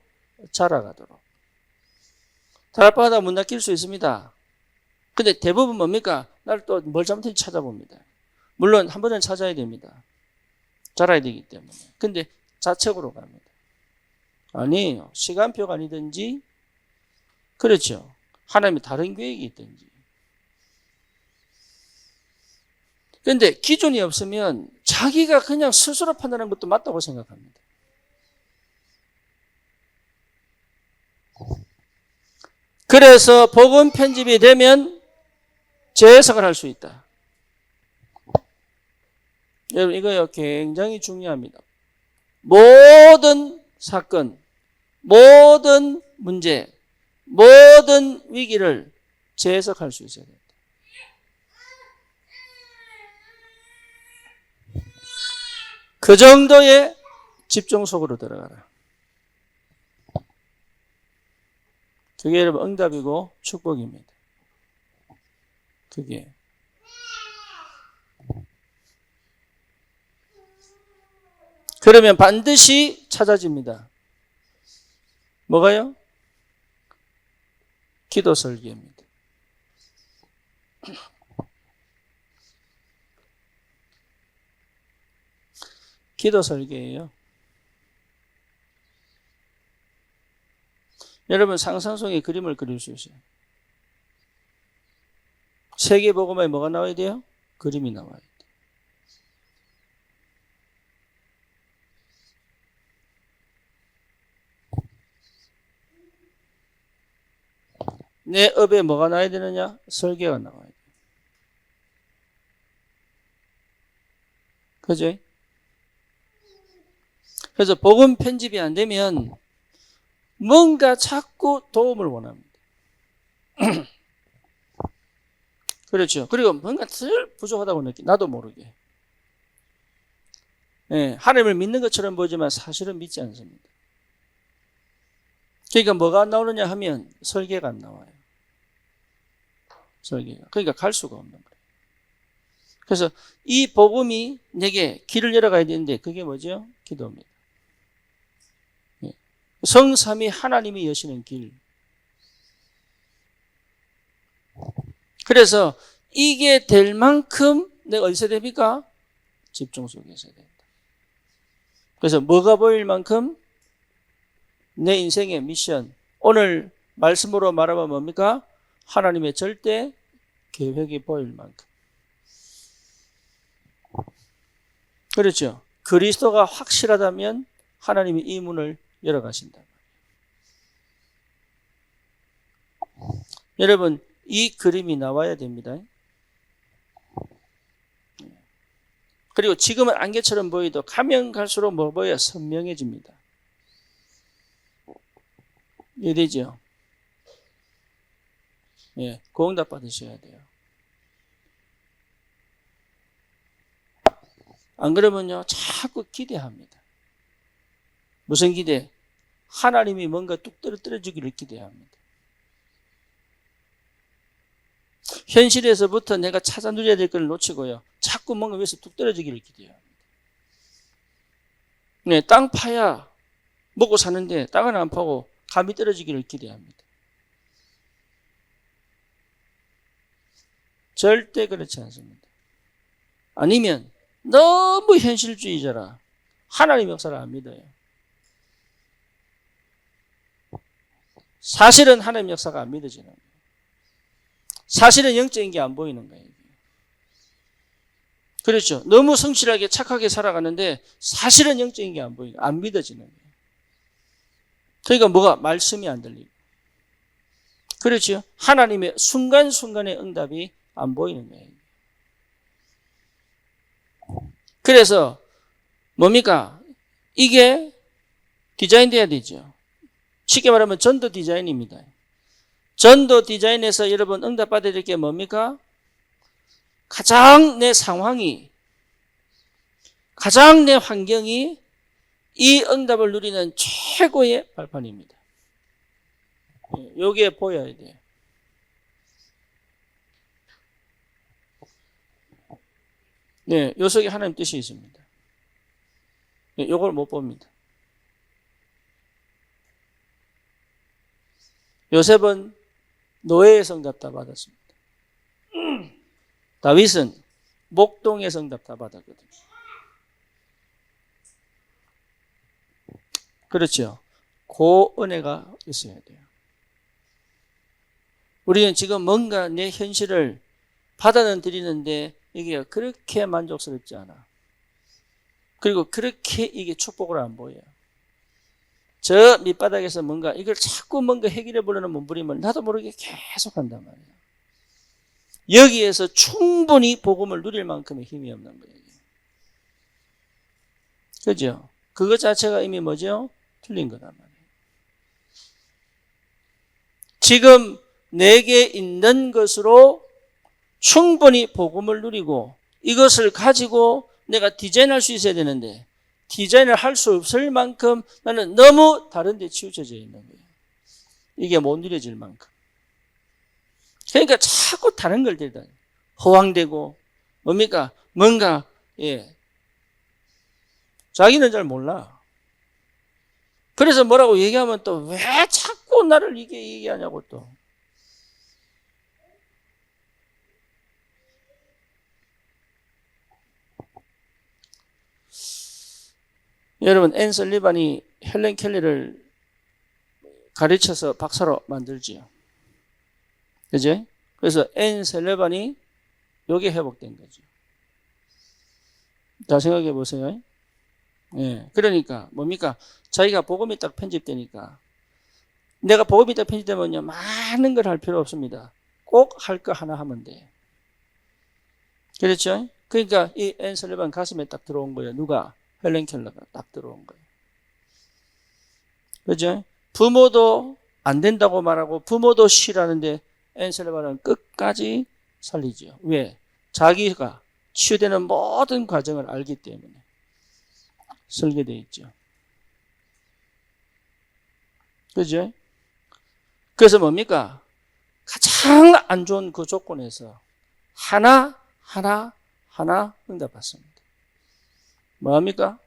자라가도록. 다락방하다 문 닫힐 수 있습니다. 근데 대부분 뭡니까? 나를 또 뭘 잘못했는지 찾아봅니다. 물론 한 번은 찾아야 됩니다. 자라야 되기 때문에. 근데 자책으로 갑니다. 아니에요. 시간표가 아니든지, 그렇죠. 하나님이 다른 계획이 있든지. 그런데 기준이 없으면 자기가 그냥 스스로 판단하는 것도 맞다고 생각합니다. 그래서 복음 편집이 되면 재해석을 할 수 있다. 여러분 이거요 굉장히 중요합니다. 모든 사건, 모든 문제, 모든 위기를 재해석할 수 있어야 됩니다. 그 정도의 집중 속으로 들어가라. 그게 여러분 응답이고 축복입니다. 그게. 그러면 반드시 찾아집니다. 뭐가요? 기도 설계입니다. 기도 설계예요. 여러분 상상 속에 그림을 그릴 수 있어요. 세계복음에 뭐가 나와야 돼요? 그림이 나와야 돼. 내 업에 뭐가 나야 되느냐? 설계가 나와야 돼. 그죠? 그래서 복음 편집이 안 되면 뭔가 자꾸 도움을 원합니다. 그렇죠. 그리고 뭔가 덜 부족하다고 느끼, 나도 모르게. 예, 하나님을 믿는 것처럼 보지만 사실은 믿지 않습니다. 그러니까 뭐가 안 나오느냐 하면 설계가 안 나와요. 설계가. 그러니까 갈 수가 없는 거예요. 그래서 이 복음이 내게 길을 열어가야 되는데 그게 뭐죠? 기도입니다. 예. 성삼위 하나님이 여시는 길. 그래서 이게 될 만큼 내가 어디서 됩니까? 집중 속에서 된다. 그래서 뭐가 보일 만큼? 내 인생의 미션. 오늘 말씀으로 말하면 뭡니까? 하나님의 절대 계획이 보일 만큼. 그렇죠. 그리스도가 확실하다면 하나님이 이 문을 열어가신다. 여러분, 이 그림이 나와야 됩니다. 그리고 지금은 안개처럼 보여도 가면 갈수록 뭐 보여? 선명해집니다. 이해되죠? 예, 고응답 받으셔야 돼요. 안 그러면요, 자꾸 기대합니다. 무슨 기대? 하나님이 뭔가 뚝 떨어지기를 기대합니다. 현실에서부터 내가 찾아 누려야 될 걸 놓치고요. 자꾸 뭔가 위에서 뚝 떨어지기를 기대합니다. 네, 땅 파야 먹고 사는데 땅은 안 파고 감이 떨어지기를 기대합니다. 절대 그렇지 않습니다. 아니면 너무 현실주의자라 하나님 역사를 안 믿어요. 사실은 하나님 역사가 안 믿어지는 거예요. 사실은 영적인 게 안 보이는 거예요. 그렇죠. 너무 성실하게 착하게 살아가는데 사실은 영적인 게 안 보이고 안 믿어지는 거예요. 그러니까 뭐가? 말씀이 안 들리고. 그렇죠. 하나님의 순간순간의 응답이 안 보이는 거예요. 그래서 뭡니까? 이게 디자인돼야 되죠. 쉽게 말하면 전도 디자인입니다. 전도 디자인에서 여러분 응답받아야 될 게 뭡니까? 가장 내 상황이, 가장 내 환경이 이 응답을 누리는 최고의 발판입니다. 여기에 보여야 돼요. 네, 요 속에 하나님 뜻이 있습니다. 네, 요걸 못 봅니다. 요셉은 노예의 성답 다 받았습니다. 다윗은 목동의 성답 다 받았거든요. 그렇죠. 그 은혜가 있어야 돼요. 우리는 지금 뭔가 내 현실을 받아는 드리는데 이게 그렇게 만족스럽지 않아. 그리고 그렇게 이게 축복으로 안 보여요. 저 밑바닥에서 뭔가 이걸 자꾸 뭔가 해결해 보려는 몸부림을 나도 모르게 계속 한단 말이에요. 여기에서 충분히 복음을 누릴 만큼의 힘이 없는 거예요. 그죠? 그것 자체가 이미 뭐죠? 틀린 거단 말이에요. 지금 내게 있는 것으로 충분히 복음을 누리고 이것을 가지고 내가 디자인할 수 있어야 되는데 디자인을 할 수 없을 만큼 나는 너무 다른 데 치우쳐져 있는 거예요. 이게 못 누려질 만큼. 그러니까 자꾸 다른 걸 들다 허황되고 뭡니까? 뭔가 자기는 잘 몰라. 그래서 뭐라고 얘기하면 또 왜 자꾸 나를 이게 얘기하냐고 또. 여러분, 앤 설리반이 헬렌 켈리를 가르쳐서 박사로 만들지요. 그죠? 그래서 앤 설리반이 요게 회복된 거죠. 자, 생각해 보세요. 예. 그러니까 뭡니까? 자기가 복음이 딱 편집되니까 내가 복음이 딱 편집되면요 많은 걸 할 필요 없습니다. 꼭 할 거 하나 하면 돼. 그렇죠? 그러니까 이 앤 설리반 가슴에 딱 들어온 거예요. 누가? 헬렌 켈러가 딱 들어온 거예요. 그죠? 부모도 안 된다고 말하고 부모도 싫어하는데 앤 설리반은 끝까지 살리죠. 왜? 자기가 치유되는 모든 과정을 알기 때문에 설계되어 있죠. 그죠? 그래서 뭡니까? 가장 안 좋은 그 조건에서 하나 응답받습니다. 뭐합니까?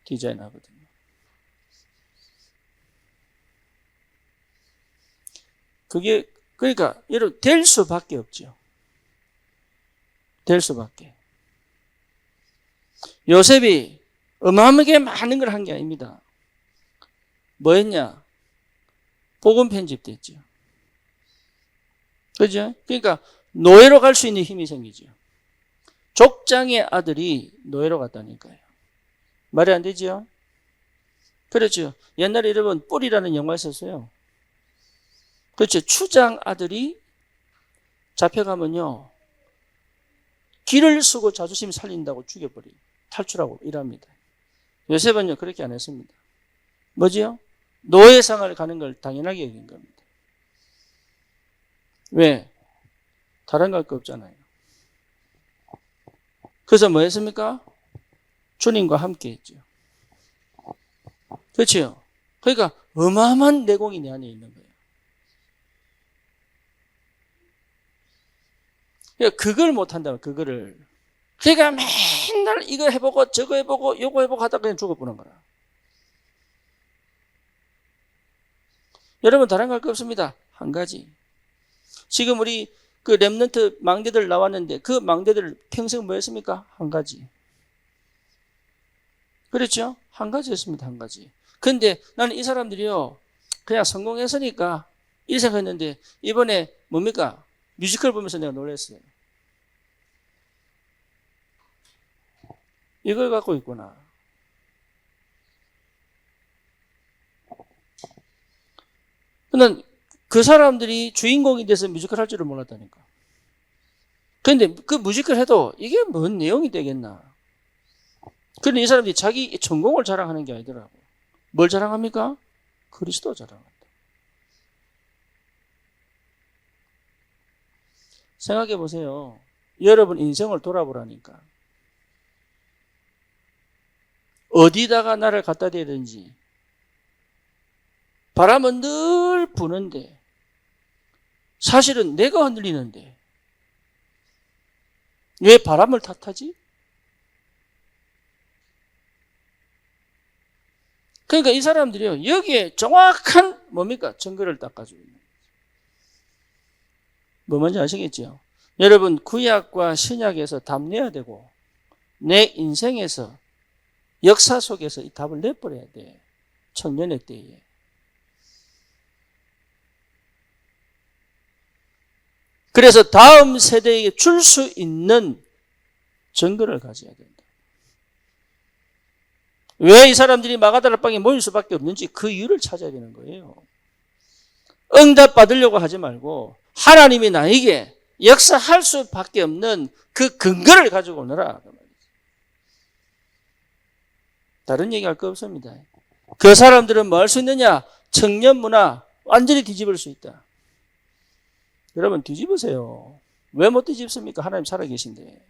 디자인하거든요. 그게 그러니까 여러분 될 수밖에 없죠. 될 수밖에. 요셉이 어마어마하게 많은 걸 한 게 아닙니다. 뭐 했냐? 복음 편집됐죠. 그죠? 그러니까 노예로 갈 수 있는 힘이 생기죠. 족장의 아들이 노예로 갔다니까요. 말이 안 되죠? 그렇죠. 옛날에 여러분 뿔이라는 영화 있었어요. 그렇죠. 추장 아들이 잡혀가면요. 길을 쓰고 자존심 살린다고 죽여버리고 탈출하고 이랍니다. 요셉은요 그렇게 안 했습니다. 뭐지요? 노예상을 가는 걸 당연하게 여긴 겁니다. 왜? 다른 거 할 거 없잖아요. 그래서 뭐 했습니까? 주님과 함께 했죠. 그렇죠? 그러니까 어마어마한 내공이 내 안에 있는 거예요. 그러니까 그걸 못한다면 그거를. 그러니까 맨날 이거 해보고 저거 해보고 요거 해보고 하다가 그냥 죽어보는 거라. 여러분 다른 거 할 거 없습니다. 한 가지. 지금 우리 그 렘넌트 망대들 나왔는데 그 망대들 평생 뭐 했습니까? 한 가지. 그렇죠? 한 가지였습니다. 한 가지. 근데 나는 이 사람들이요 그냥 성공했으니까 이 생각했는데 이번에 뭡니까? 뮤지컬 보면서 내가 놀랐어요. 이걸 갖고 있구나. 난 그 사람들이 주인공이 돼서 뮤지컬 할 줄을 몰랐다니까. 그런데 그 뮤지컬 해도 이게 뭔 내용이 되겠나. 그런데 이 사람들이 자기 전공을 자랑하는 게 아니더라고. 뭘 자랑합니까? 그리스도 자랑한다. 생각해 보세요. 여러분 인생을 돌아보라니까. 어디다가 나를 갖다 대야 되는지. 바람은 늘 부는데 사실은 내가 흔들리는데 왜 바람을 탓하지? 그러니까 이 사람들이요 여기에 정확한 뭡니까? 증거를 닦아주고 있는 거죠. 뭐 뭔지 아시겠죠? 여러분 구약과 신약에서 답 내야 되고 내 인생에서 역사 속에서 이 답을 내버려야 돼. 청년의 때에. 그래서 다음 세대에게 줄 수 있는 증거를 가져야 된다. 왜 이 사람들이 마가다락방에 모일 수밖에 없는지 그 이유를 찾아야 되는 거예요. 응답 받으려고 하지 말고 하나님이 나에게 역사할 수밖에 없는 그 근거를 가지고 오너라. 다른 얘기할 거 없습니다. 그 사람들은 뭐 할 수 있느냐? 청년 문화 완전히 뒤집을 수 있다. 여러분 뒤집으세요. 왜 못 뒤집습니까? 하나님 살아계신데.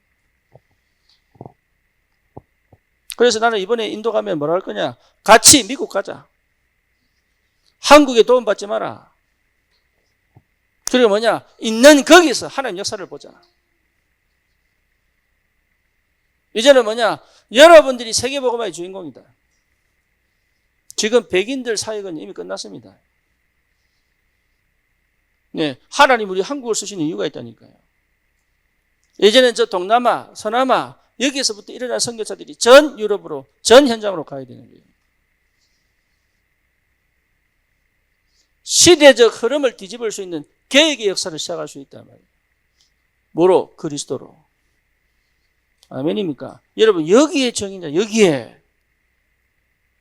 그래서 나는 이번에 인도 가면 뭐라 할 거냐? 같이 미국 가자. 한국에 도움 받지 마라. 그리고 뭐냐? 있는 거기서 하나님 역사를 보자. 이제는 뭐냐? 여러분들이 세계복음화의 주인공이다. 지금 백인들 사역은 이미 끝났습니다. 네, 하나님 우리 한국을 쓰시는 이유가 있다니까요. 예전엔 저 동남아, 서남아 여기에서부터 일어난 선교사들이 전 유럽으로, 전 현장으로 가야 되는 거예요. 시대적 흐름을 뒤집을 수 있는 개혁의 역사를 시작할 수 있단 말이에요. 뭐로? 그리스도로. 아멘입니까? 여러분, 여기에 정의냐, 여기에.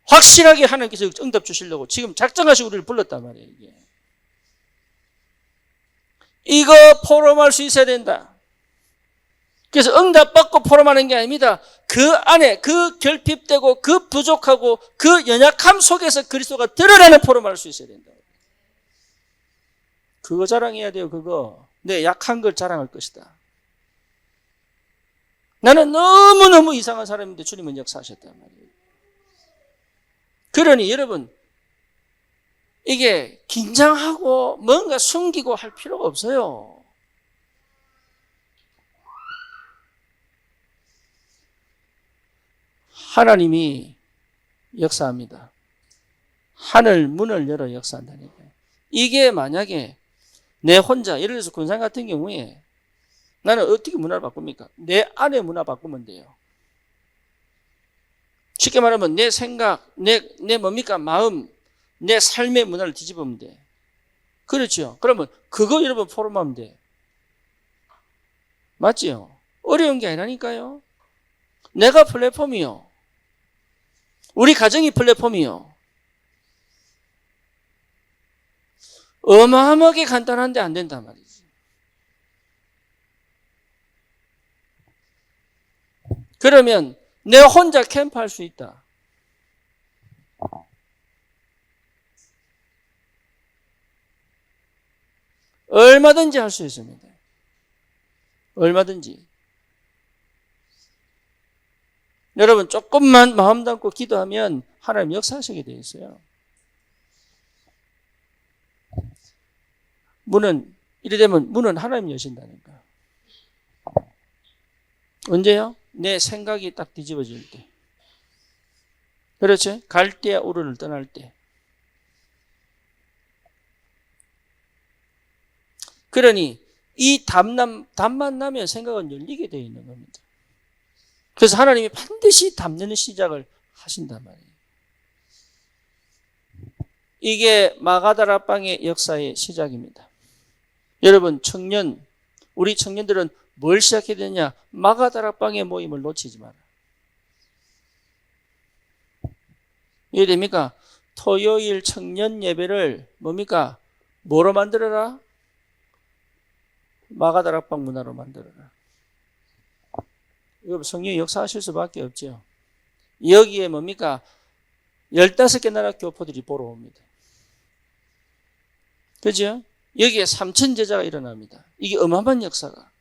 확실하게 하나님께서 응답 주시려고 지금 작정하시고 우리를 불렀단 말이에요, 이게. 이거 포럼할 수 있어야 된다. 그래서 응답받고 포럼하는 게 아닙니다. 그 안에 그 결핍되고 그 부족하고 그 연약함 속에서 그리스도가 드러나는 포럼할 수 있어야 된다. 그거 자랑해야 돼요. 그거. 내 약한 걸 자랑할 것이다. 나는 너무너무 이상한 사람인데 주님은 역사하셨단 말이에요. 그러니 여러분, 이게 긴장하고 뭔가 숨기고 할 필요가 없어요. 하나님이 역사합니다. 하늘 문을 열어 역사한다니까요. 이게 만약에 내 혼자, 예를 들어서 군산 같은 경우에 나는 어떻게 문화를 바꿉니까? 내 안에 문화 바꾸면 돼요. 쉽게 말하면 내 생각, 내 뭡니까? 마음, 내 삶의 문화를 뒤집으면 돼. 그렇죠? 그러면 그거 여러분 포럼하면 돼. 맞지요? 어려운 게 아니라니까요. 내가 플랫폼이요. 우리 가정이 플랫폼이요. 어마어마하게 간단한데 안 된단 말이지. 그러면 내 혼자 캠프할 수 있다. 얼마든지 할 수 있습니다. 얼마든지. 여러분 조금만 마음 담고 기도하면 하나님 역사하시게 되어 있어요. 이래 되면 문은 하나님이 여신다니까. 언제요? 내 생각이 딱 뒤집어질 때. 그렇죠? 갈대와 우르를 떠날 때. 그러니 이 답만 나면 생각은 열리게 되어 있는 겁니다. 그래서 하나님이 반드시 답는 시작을 하신단 말이에요. 이게 마가다락방의 역사의 시작입니다. 여러분 우리 청년들은 뭘 시작해야 되냐? 마가다락방의 모임을 놓치지 마라. 이해됩니까? 토요일 청년 예배를 뭡니까? 뭐로 만들어라? 마가다락방 문화로 만들어라. 여러분 성령이 역사하실 수밖에 없죠. 여기에 뭡니까? 15개 나라 교포들이 보러 옵니다. 그죠? 여기에 3천 제자가 일어납니다. 이게 어마어마한 역사가.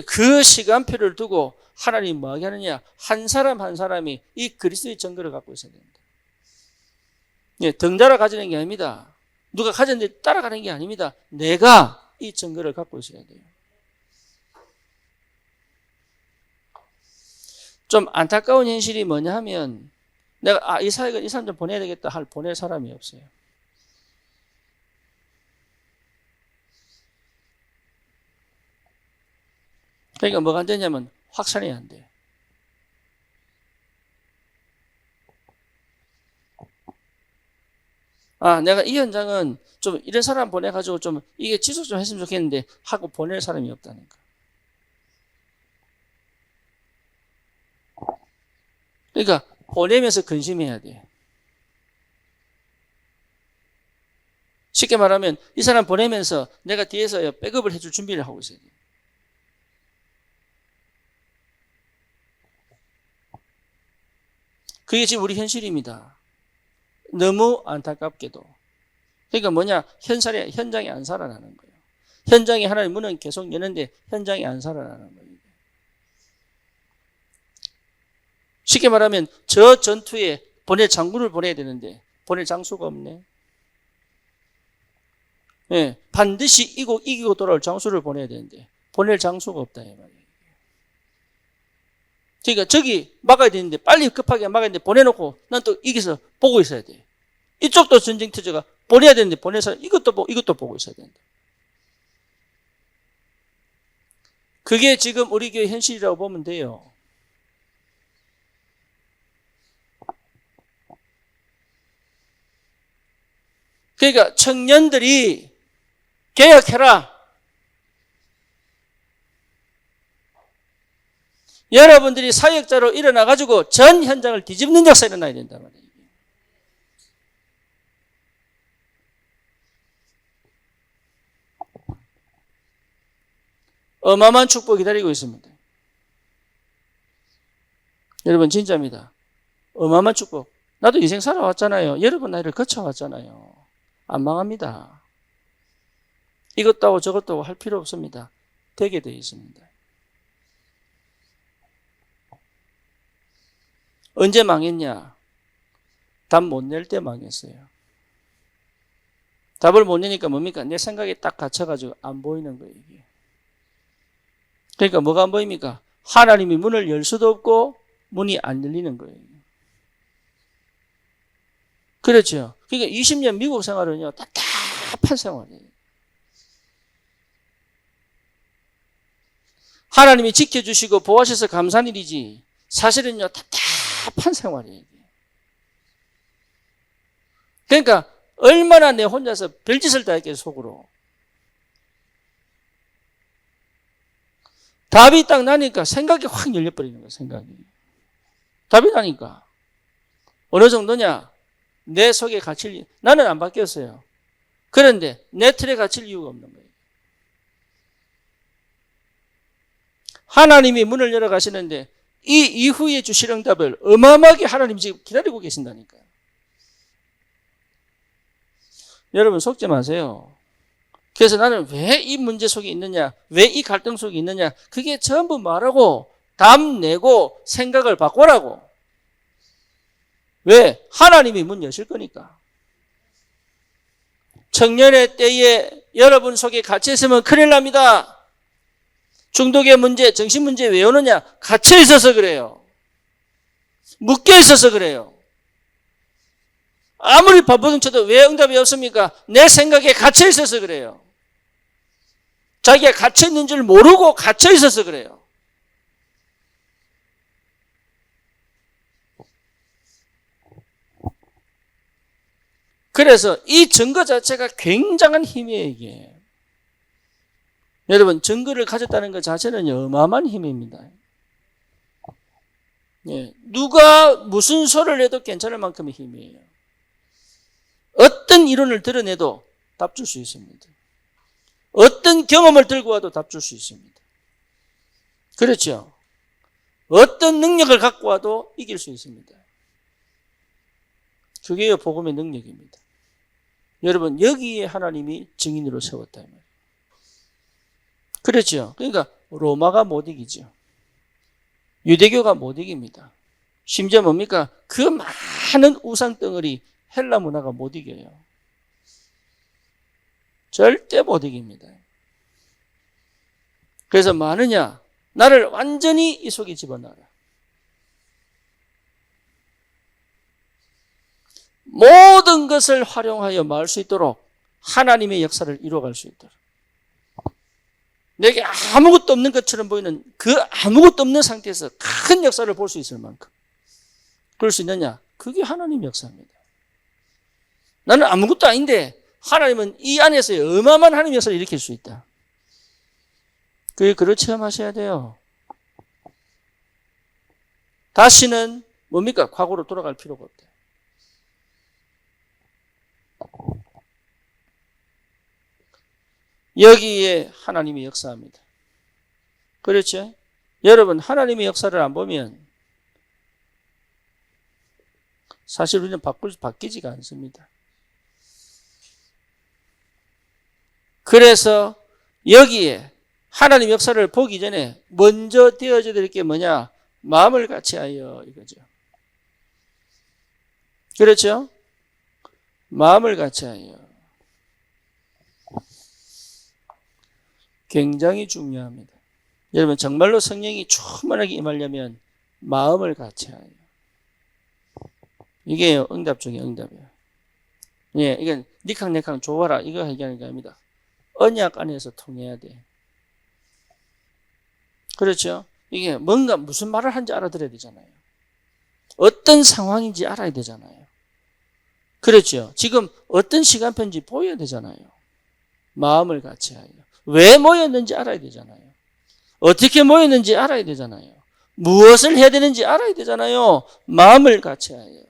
그 시간표를 두고 하나님이 뭐하게 하느냐? 한 사람 한 사람이 이 그리스도의 증거를 갖고 있어야 됩니다. 예, 덩달아 가지는 게 아닙니다. 누가 가졌는데 따라가는 게 아닙니다. 내가 이 증거를 갖고 있어야 돼요. 좀 안타까운 현실이 뭐냐 하면 내가 이 사람 좀 보내야 되겠다 할 보낼 사람이 없어요. 그러니까 뭐가 안 되냐면 확산이 안 돼. 내가 이 현장은 좀 이런 사람 보내가지고 좀 이게 지속 좀 했으면 좋겠는데 하고 보낼 사람이 없다니까. 그러니까 보내면서 근심해야 돼. 쉽게 말하면 이 사람 보내면서 내가 뒤에서 백업을 해줄 준비를 하고 있어야 돼. 그게 지금 우리 현실입니다. 너무 안타깝게도. 그러니까 뭐냐? 현장이 안 살아나는 거예요. 현장에 하나님 문은 계속 여는데 현장이 안 살아나는 거예요. 쉽게 말하면 저 전투에 보낼 장군을 보내야 되는데 보낼 장수가 없네. 예, 반드시 이기고 돌아올 장수를 보내야 되는데 보낼 장수가 없다 이 말이에요. 그러니까 저기 막아야 되는데 빨리 급하게 막아야 되는데 보내놓고 난 또 이기서 보고 있어야 돼. 이쪽도 전쟁터제가 보내야 되는데 보낼 사람 이것도 보고 있어야 된다. 그게 지금 우리 교회 현실이라고 보면 돼요. 그러니까 청년들이 개혁해라. 여러분들이 사역자로 일어나가지고 전 현장을 뒤집는 역사 일어나야 된단 말이에요. 어마어마한 축복 기다리고 있습니다. 여러분 진짜입니다. 어마어마한 축복. 나도 인생 살아왔잖아요. 여러분 나이를 거쳐왔잖아요. 안 망합니다. 이것도 하고 저것도 하고 할 필요 없습니다. 되게 되어 있습니다. 언제 망했냐? 답 못 낼 때 망했어요. 답을 못 내니까 뭡니까? 내 생각에 딱 갇혀가지고 안 보이는 거예요, 이게. 그러니까 뭐가 안 보입니까? 하나님이 문을 열 수도 없고 문이 안 열리는 거예요. 그렇죠. 그러니까 20년 미국 생활은요, 답답한 생활이에요. 하나님이 지켜주시고 보호하셔서 감사한 일이지, 사실은요, 답답한 생활이에요. 그러니까 얼마나 내 혼자서 별짓을 다 했겠어요, 속으로. 답이 딱 나니까 생각이 확 열려버리는 거예요, 생각이. 답이 나니까. 어느 정도냐? 내 속에 갇힐, 나는 안 바뀌었어요. 그런데 내 틀에 갇힐 이유가 없는 거예요. 하나님이 문을 열어 가시는데 이 이후에 주실 응답을 어마어마하게 하나님이 지금 기다리고 계신다니까요. 여러분 속지 마세요. 그래서 나는 왜 이 문제 속에 있느냐, 왜 이 갈등 속에 있느냐, 그게 전부 말하고 답 내고 생각을 바꾸라고. 왜? 하나님이 문 여실 거니까. 청년의 때에 여러분 속에 갇혀 있으면 큰일 납니다. 중독의 문제, 정신 문제 왜 오느냐? 갇혀 있어서 그래요. 묶여 있어서 그래요. 아무리 발버둥 쳐도 왜 응답이 없습니까? 내 생각에 갇혀 있어서 그래요. 자기가 갇혀 있는 줄 모르고 갇혀 있어서 그래요. 그래서 이 증거 자체가 굉장한 힘이에요, 이게. 여러분, 증거를 가졌다는 것 자체는 어마어마한 힘입니다. 예, 누가 무슨 소리를 해도 괜찮을 만큼의 힘이에요. 어떤 이론을 드러내도 답 줄 수 있습니다. 어떤 경험을 들고 와도 답 줄 수 있습니다. 그렇죠? 어떤 능력을 갖고 와도 이길 수 있습니다. 그게 복음의 능력입니다. 여러분, 여기에 하나님이 증인으로 세웠다. 그렇죠? 그러니까 로마가 못 이기죠. 유대교가 못 이깁니다. 심지어 뭡니까? 그 많은 우상 덩어리 헬라 문화가 못 이겨요. 절대 못 이깁니다. 그래서 뭐 하느냐? 나를 완전히 이 속에 집어넣어라. 모든 것을 활용하여 말할 수 있도록 하나님의 역사를 이루어갈 수 있도록. 내게 아무것도 없는 것처럼 보이는 그 아무것도 없는 상태에서 큰 역사를 볼 수 있을 만큼. 그럴 수 있느냐? 그게 하나님의 역사입니다. 나는 아무것도 아닌데 하나님은 이 안에서 어마어마한 하나님의 역사를 일으킬 수 있다. 그걸 체험하셔야 돼요. 다시는 뭡니까? 과거로 돌아갈 필요가 없다. 여기에 하나님이 역사합니다. 그렇죠? 여러분, 하나님의 역사를 안 보면 사실 우리는 바뀌지가 않습니다. 그래서 여기에 하나님의 역사를 보기 전에 먼저 되어져야 될 게 뭐냐? 마음을 같이하여 이거죠. 그렇죠? 마음을 같이하여. 굉장히 중요합니다. 여러분, 정말로 성령이 충만하게 임하려면 마음을 같이하여. 이게 응답 중에 응답이에요. 예, 이건 니캉네캉 좋아라 이거 얘기하는 게 아닙니다. 언약 안에서 통해야 돼. 그렇죠? 이게 뭔가 무슨 말을 하는지 알아들어야 되잖아요. 어떤 상황인지 알아야 되잖아요. 그렇죠? 지금 어떤 시간표인지 보여야 되잖아요. 마음을 같이하여. 왜 모였는지 알아야 되잖아요. 어떻게 모였는지 알아야 되잖아요. 무엇을 해야 되는지 알아야 되잖아요. 마음을 같이 해요.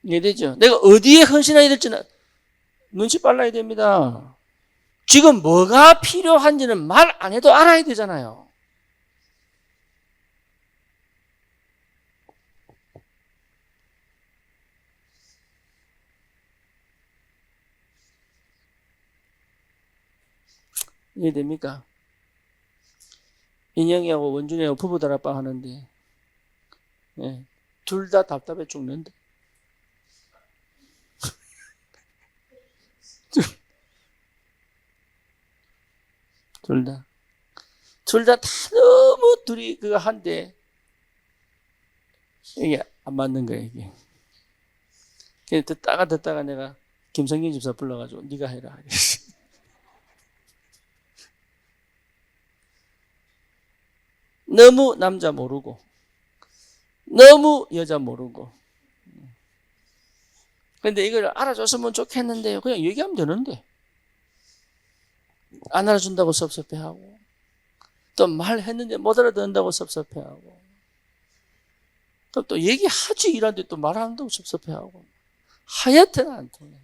이해되죠? 내가 어디에 헌신해야 될지는 눈치 빨라야 됩니다. 지금 뭐가 필요한지는 말 안 해도 알아야 되잖아요. 이해됩니까? 인영이하고 원준이하고 부부 다락방 하는데 예, 둘 다 답답해 죽는데 둘 다 너무 둘이 그거 한데 이게 안 맞는 거야 이게. 그래서 듣다가 내가 김성균 집사 불러가지고 네가 해라. 너무 남자 모르고 너무 여자 모르고. 근데 이걸 알아줬으면 좋겠는데요. 그냥 얘기하면 되는데 안 알아준다고 섭섭해하고 또 말했는데 못 알아듣는다고 섭섭해하고 또 얘기하지 이란데 또 말 안 한다고 섭섭해하고 하여튼 안 통해.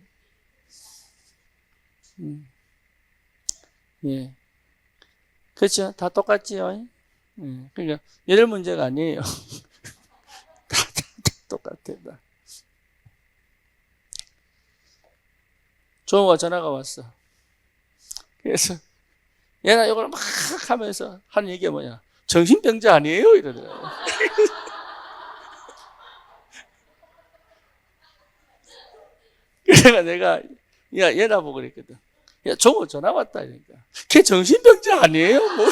예, 그렇죠. 다 똑같지요. 그러니까 얘들 문제가 아니에요. 다 똑같아. 종호가 전화가 왔어. 그래서 얘나 이걸 막 하면서 하는 얘기가 뭐냐? 정신병자 아니에요? 이러더라고. 그래서 내가 야 얘나 보고 그랬거든. 야 종호 전화 왔다 이러니까 걔 정신병자 아니에요? 뭐.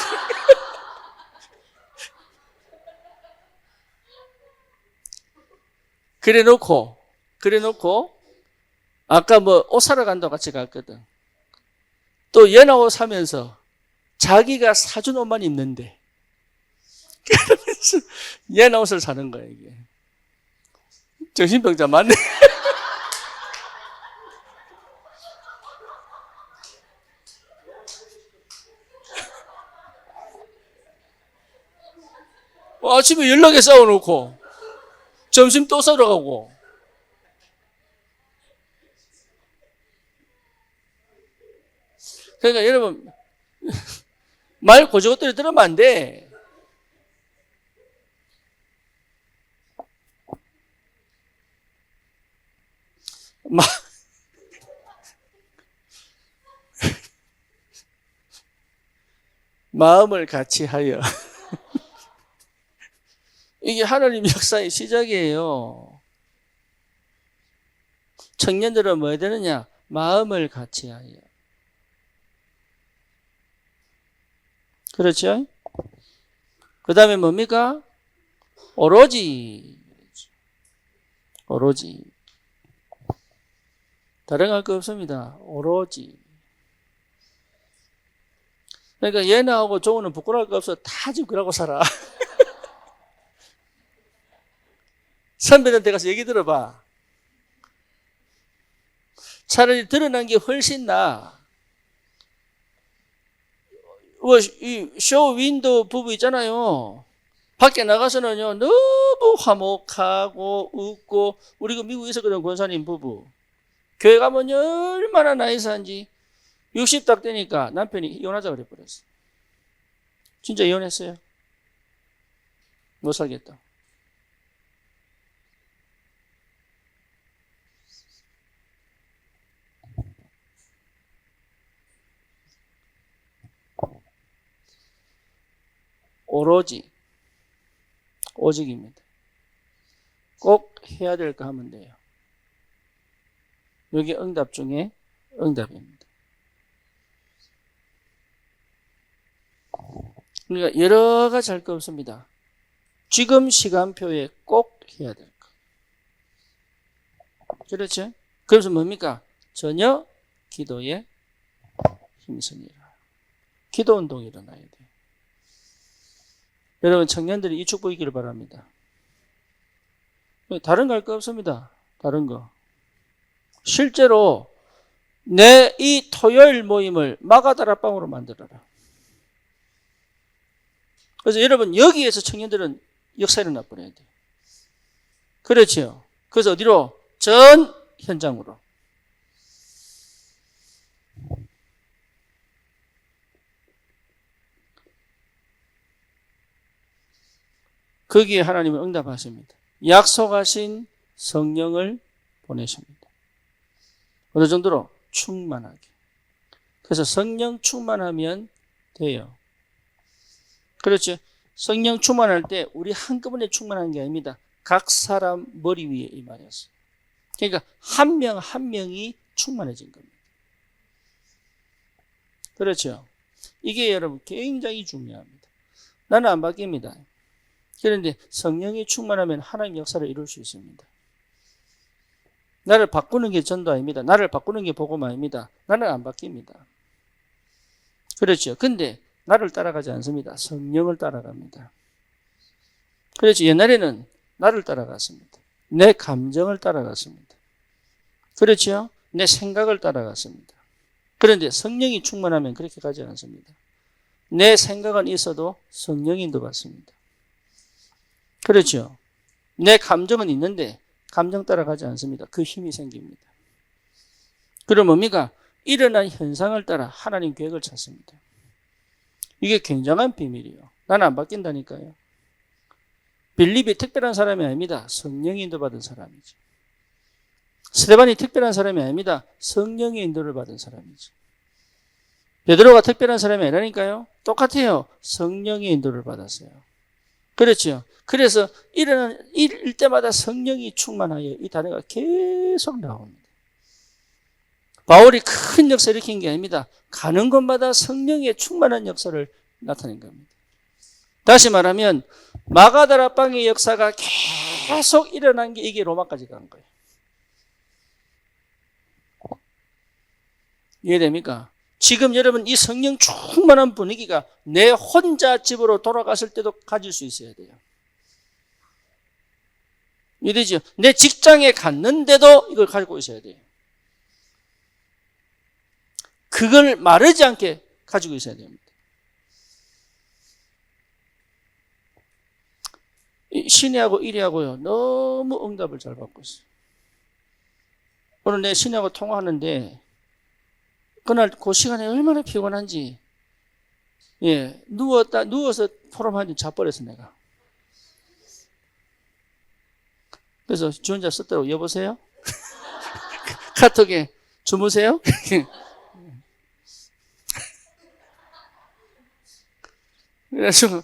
그래놓고 아까 뭐 옷 사러 간다고 같이 갔거든. 또 얘나 옷 사면서 자기가 사준 옷만 입는데 그러면서 얘나 옷을 사는 거야 이게. 정신병자 맞네. 아침에 연락에 싸워놓고 점심 또 사러 가고. 그러니까 여러분 말 고지것대로 들으면 안 돼. 마음을 같이 하여. 이게 하나님 역사의 시작이에요. 청년들은 뭐 해야 되느냐? 마음을 같이 하여. 그렇죠? 그 다음에 뭡니까? 오로지. 다른 거 할 거 없습니다. 오로지. 그러니까 얘네하고 종우는 부끄러울 거 없어. 다 지금 그러고 살아. 선배한테 가서 얘기 들어봐. 차라리 드러난 게 훨씬 나아. 이 쇼 윈도 부부 있잖아요. 밖에 나가서는요, 너무 화목하고 웃고, 우리 그 미국에 있었거든, 권사님 부부. 교회 가면 얼마나 나이스한지 60 딱 되니까 남편이 이혼하자 그래버렸어. 진짜 이혼했어요. 못 살겠다. 오직입니다. 꼭 해야 될 거 하면 돼요. 여기 응답 중에 응답입니다. 그러니까 여러 가지 할 거 없습니다. 지금 시간표에 꼭 해야 될 거. 그렇죠? 그래서 뭡니까? 전혀 기도에 힘쓰니라. 기도 운동이 일어나야 돼요. 여러분 청년들이 이 축복 있기를 바랍니다. 다른 거 할 거 없습니다. 다른 거. 실제로 내 이 토요일 모임을 마가다락방으로 만들어라. 그래서 여러분 여기에서 청년들은 역사 일어나 버려야 돼요. 그렇죠. 그래서 어디로? 전 현장으로. 거기에 하나님은 응답하십니다. 약속하신 성령을 보내십니다. 어느 정도로? 충만하게. 그래서 성령 충만하면 돼요. 그렇죠. 성령 충만할 때 우리 한꺼번에 충만한 게 아닙니다. 각 사람 머리 위에 이 말이었어요. 그러니까 한 명 한 명이 충만해진 겁니다. 그렇죠. 이게 여러분 굉장히 중요합니다. 나는 안 바뀝니다. 그런데 성령이 충만하면 하나님 역사를 이룰 수 있습니다. 나를 바꾸는 게 전도 아닙니다. 나를 바꾸는 게 복음 아닙니다. 나는 안 바뀝니다. 그렇죠. 근데 나를 따라가지 않습니다. 성령을 따라갑니다. 그렇죠. 옛날에는 나를 따라갔습니다. 내 감정을 따라갔습니다. 그렇죠. 내 생각을 따라갔습니다. 그런데 성령이 충만하면 그렇게 가지 않습니다. 내 생각은 있어도 성령이 인도받습니다. 그렇죠. 내 감정은 있는데 감정 따라가지 않습니다. 그 힘이 생깁니다. 그럼 뭡니까? 일어난 현상을 따라 하나님 계획을 찾습니다. 이게 굉장한 비밀이에요. 나는 안 바뀐다니까요. 빌립이 특별한 사람이 아닙니다. 성령이 인도받은 사람이지. 스데반이 특별한 사람이 아닙니다. 성령의 인도를 받은 사람이지. 베드로가 특별한 사람이 아니라니까요. 똑같아요. 성령의 인도를 받았어요. 그렇죠. 그래서 일어나는 일 때마다 성령이 충만하여 이 단어가 계속 나옵니다. 바울이 큰 역사를 일으킨 게 아닙니다. 가는 곳마다 성령의 충만한 역사를 나타낸 겁니다. 다시 말하면 마가다라 빵의 역사가 계속 일어난 게 이게 로마까지 간 거예요. 이해됩니까? 지금 여러분 이 성령 충만한 분위기가 내 혼자 집으로 돌아갔을 때도 가질 수 있어야 돼요. 이해되죠? 내 직장에 갔는데도 이걸 가지고 있어야 돼요. 그걸 마르지 않게 가지고 있어야 됩니다. 신혜하고 일혜하고요 너무 응답을 잘 받고 있어요. 오늘 내 신혜하고 통화하는데 그날 그 시간에 얼마나 피곤한지 누워서 포럼하니 자버렸어 내가. 그래서 지 혼자 썼더라고. 여보세요? 카톡에 주무세요? 그래서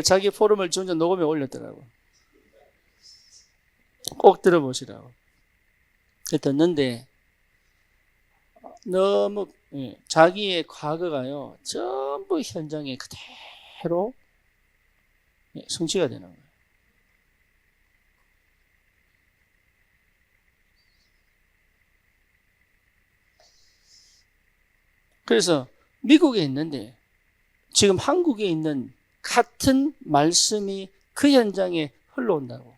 자기 포럼을 지 혼자 녹음해 올렸더라고. 꼭 들어보시라고. 듣는데 너무 자기의 과거가요 전부 현장에 그대로 성취가 되는 거예요. 그래서 미국에 있는데 지금 한국에 있는 같은 말씀이 그 현장에 흘러온다고.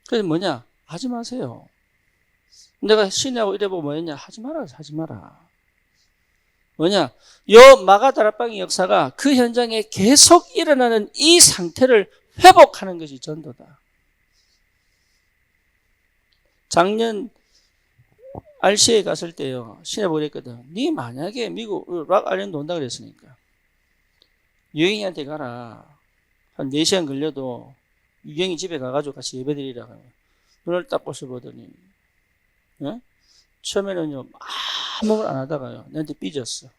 그래서 뭐냐? 하지 마세요. 내가 신뢰하고 이래보고 뭐였냐? 하지 마라. 뭐냐? 요 마가다락방의 역사가 그 현장에 계속 일어나는 이 상태를 회복하는 것이 전도다. 작년 RC에 갔을 때요, 신뢰보고 그랬거든. 네 만약에 미국 락 아일랜드 온다 그랬으니까 유영이한테 가라. 한 4시간 걸려도 유영이 집에 가가지고 같이 예배드리라. 눈을 딱 꼬셔보더니 처음에는요 아무 말 안 하다가요 나한테 삐졌어.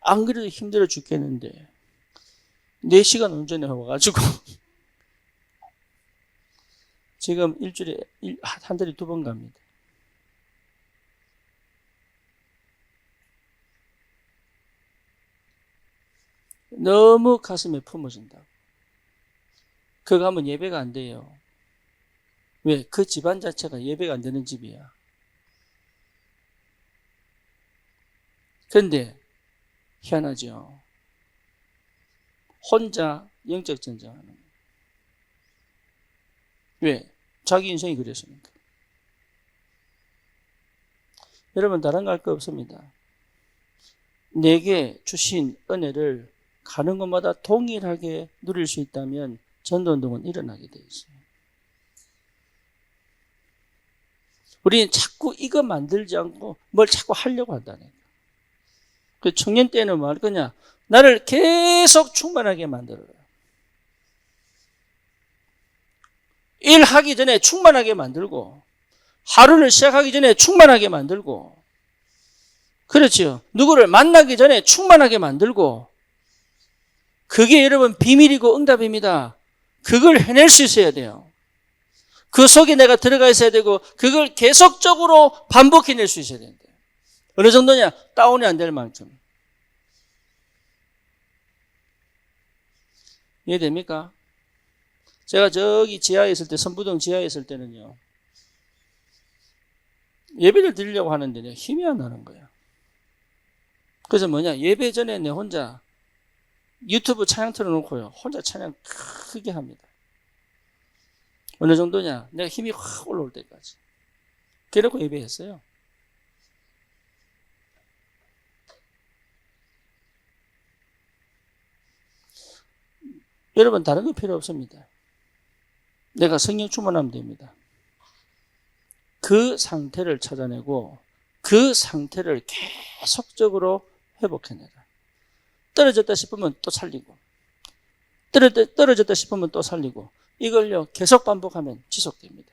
안 그래도 힘들어 죽겠는데 4시간 운전해 와가지고 지금 일주일에 한 달에 2번 갑니다. 너무 가슴에 품어진다고. 그거 하면 예배가 안 돼요. 왜? 그 집안 자체가 예배가 안 되는 집이야. 그런데 희한하죠. 혼자 영적 전쟁하는 거예요. 왜? 자기 인생이 그랬으니까. 여러분 다른 거 할 거 없습니다. 내게 주신 은혜를 가는 곳마다 동일하게 누릴 수 있다면 전도운동은 일어나게 되어 있습니다. 우리는 자꾸 이거 만들지 않고 뭘 자꾸 하려고 한다니까. 그 청년 때는 뭐 할 거냐? 나를 계속 충만하게 만들어요. 일하기 전에 충만하게 만들고, 하루를 시작하기 전에 충만하게 만들고, 그렇죠. 누구를 만나기 전에 충만하게 만들고, 그게 여러분 비밀이고 응답입니다. 그걸 해낼 수 있어야 돼요. 그 속에 내가 들어가 있어야 되고, 그걸 계속적으로 반복해낼 수 있어야 된대요. 어느 정도냐? 다운이 안 될 만큼. 이해됩니까? 제가 저기 지하에 있을 때, 선부동 지하에 있을 때는요, 예배를 드리려고 하는데 힘이 안 나는 거예요. 그래서 뭐냐, 예배 전에 내 혼자 유튜브 찬양 틀어놓고요, 혼자 찬양 크게 합니다. 어느 정도냐, 내가 힘이 확 올라올 때까지. 그래놓고 예배했어요. 여러분 다른 거 필요 없습니다. 내가 성령 충만하면 됩니다. 그 상태를 찾아내고 그 상태를 계속적으로 회복해내라. 떨어졌다 싶으면 또 살리고, 떨어졌다 싶으면 또 살리고, 이걸요 계속 반복하면 지속됩니다.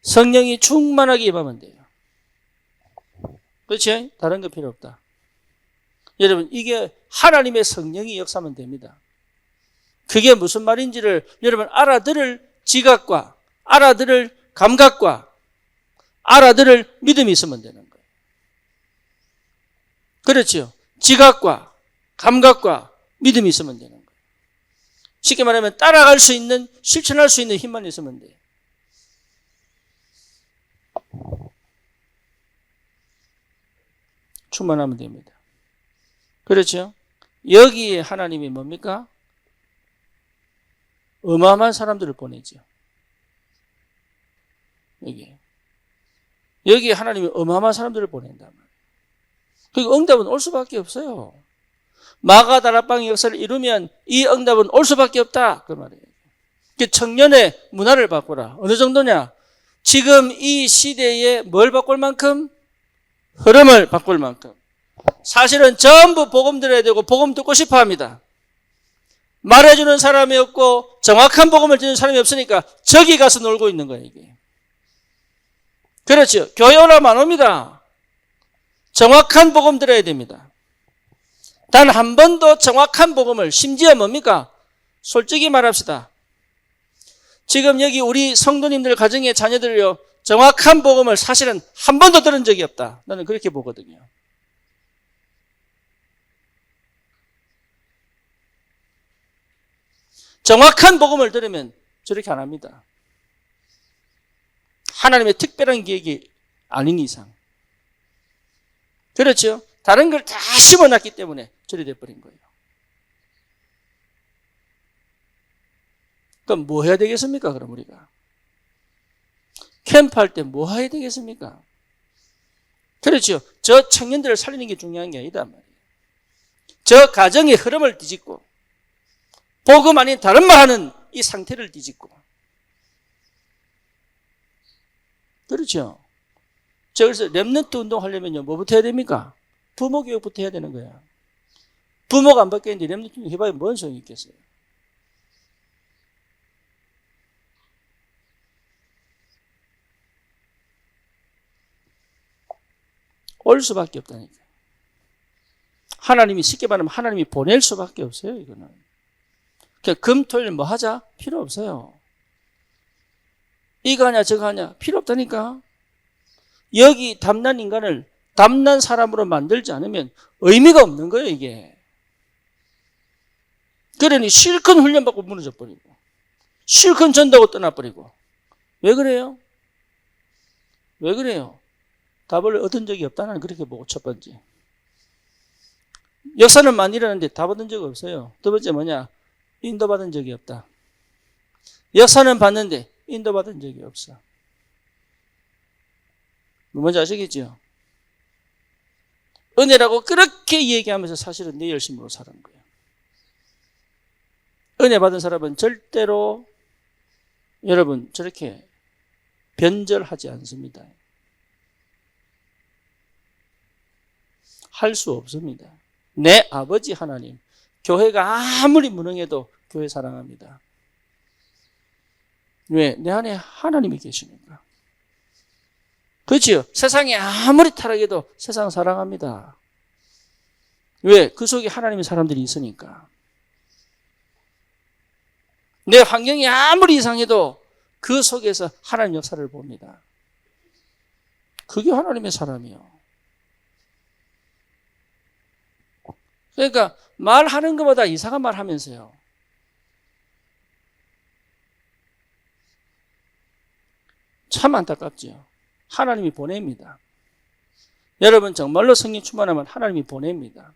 성령이 충만하게 임하면 돼요. 그렇지? 다른 거 필요 없다. 여러분 이게 하나님의 성령이 역사하면 됩니다. 그게 무슨 말인지를 여러분 알아들을 지각과 알아들을 감각과 알아들을 믿음이 있으면 되는 거예요. 그렇죠? 지각과 감각과 믿음이 있으면 되는 거예요. 쉽게 말하면 따라갈 수 있는, 실천할 수 있는 힘만 있으면 돼요. 충만하면 됩니다. 그렇죠? 여기에 하나님이 뭡니까? 어마어마한 사람들을 보내죠. 여기에 하나님이 어마어마한 사람들을 보낸단 말이에요. 그리고 응답은 올 수밖에 없어요. 마가다락방의 역사를 이루면 이 응답은 올 수밖에 없다. 그 말이에요. 청년의 문화를 바꾸라. 어느 정도냐? 지금 이 시대에 뭘 바꿀 만큼? 흐름을 바꿀 만큼. 사실은 전부 복음 들어야 되고 복음 듣고 싶어 합니다. 말해주는 사람이 없고 정확한 복음을 주는 사람이 없으니까 저기 가서 놀고 있는 거예요, 이게. 그렇죠. 교회 오라면 안 옵니다. 정확한 복음 들어야 됩니다. 단 한 번도 정확한 복음을, 심지어 뭡니까? 솔직히 말합시다. 지금 여기 우리 성도님들 가정의 자녀들요, 정확한 복음을 사실은 한 번도 들은 적이 없다. 나는 그렇게 보거든요. 정확한 복음을 들으면 저렇게 안 합니다. 하나님의 특별한 계획이 아닌 이상. 그렇죠? 다른 걸 다 심어놨기 때문에 저리 돼버린 거예요. 그럼 뭐 해야 되겠습니까? 그럼 우리가 캠프할 때 뭐 해야 되겠습니까? 그렇죠? 저 청년들을 살리는 게 중요한 게 아니다 말이에요. 저 가정의 흐름을 뒤집고 복음 아닌 다른 말 하는 이 상태를 뒤집고. 그렇죠? 그래서 렘넌트 운동하려면요, 뭐부터 해야 됩니까? 부모 교육부터 해야 되는 거야. 부모가 안 바뀌었는데 렘넌트 운동 해봐야 뭔 소용이 있겠어요? 올 수밖에 없다니까. 하나님이, 쉽게 말하면 하나님이 보낼 수밖에 없어요, 이거는. 그러니까 금, 토, 일 뭐 하자? 필요 없어요. 이거 하냐 저거 하냐 필요 없다니까. 여기 담난 인간을 담난 사람으로 만들지 않으면 의미가 없는 거예요, 이게. 그러니 실컷 훈련받고 무너져 버리고 실컷 전도하고 떠나버리고. 왜 그래요? 왜 그래요? 답을 얻은 적이 없다. 나는 그렇게 보고, 첫 번째. 역사는 많이 일어났는데 답 얻은 적 없어요. 두 번째 뭐냐? 인도받은 적이 없다. 역사는 봤는데 인도받은 적이 없어. 뭔지 아시겠죠? 은혜라고 그렇게 얘기하면서 사실은 내 열심으로 사는 거예요. 은혜 받은 사람은 절대로 여러분 저렇게 변절하지 않습니다. 할 수 없습니다. 내 아버지 하나님, 교회가 아무리 무능해도 교회 사랑합니다. 왜? 내 안에 하나님이 계시니까. 그렇지요? 세상이 아무리 타락해도 세상 사랑합니다. 왜? 그 속에 하나님의 사람들이 있으니까. 내 환경이 아무리 이상해도 그 속에서 하나님 역사를 봅니다. 그게 하나님의 사람이요. 그러니까 말하는 것보다 이상한 말 하면서요. 참 안타깝죠. 하나님이 보냅니다. 여러분 정말로 성령 충만하면 하나님이 보냅니다.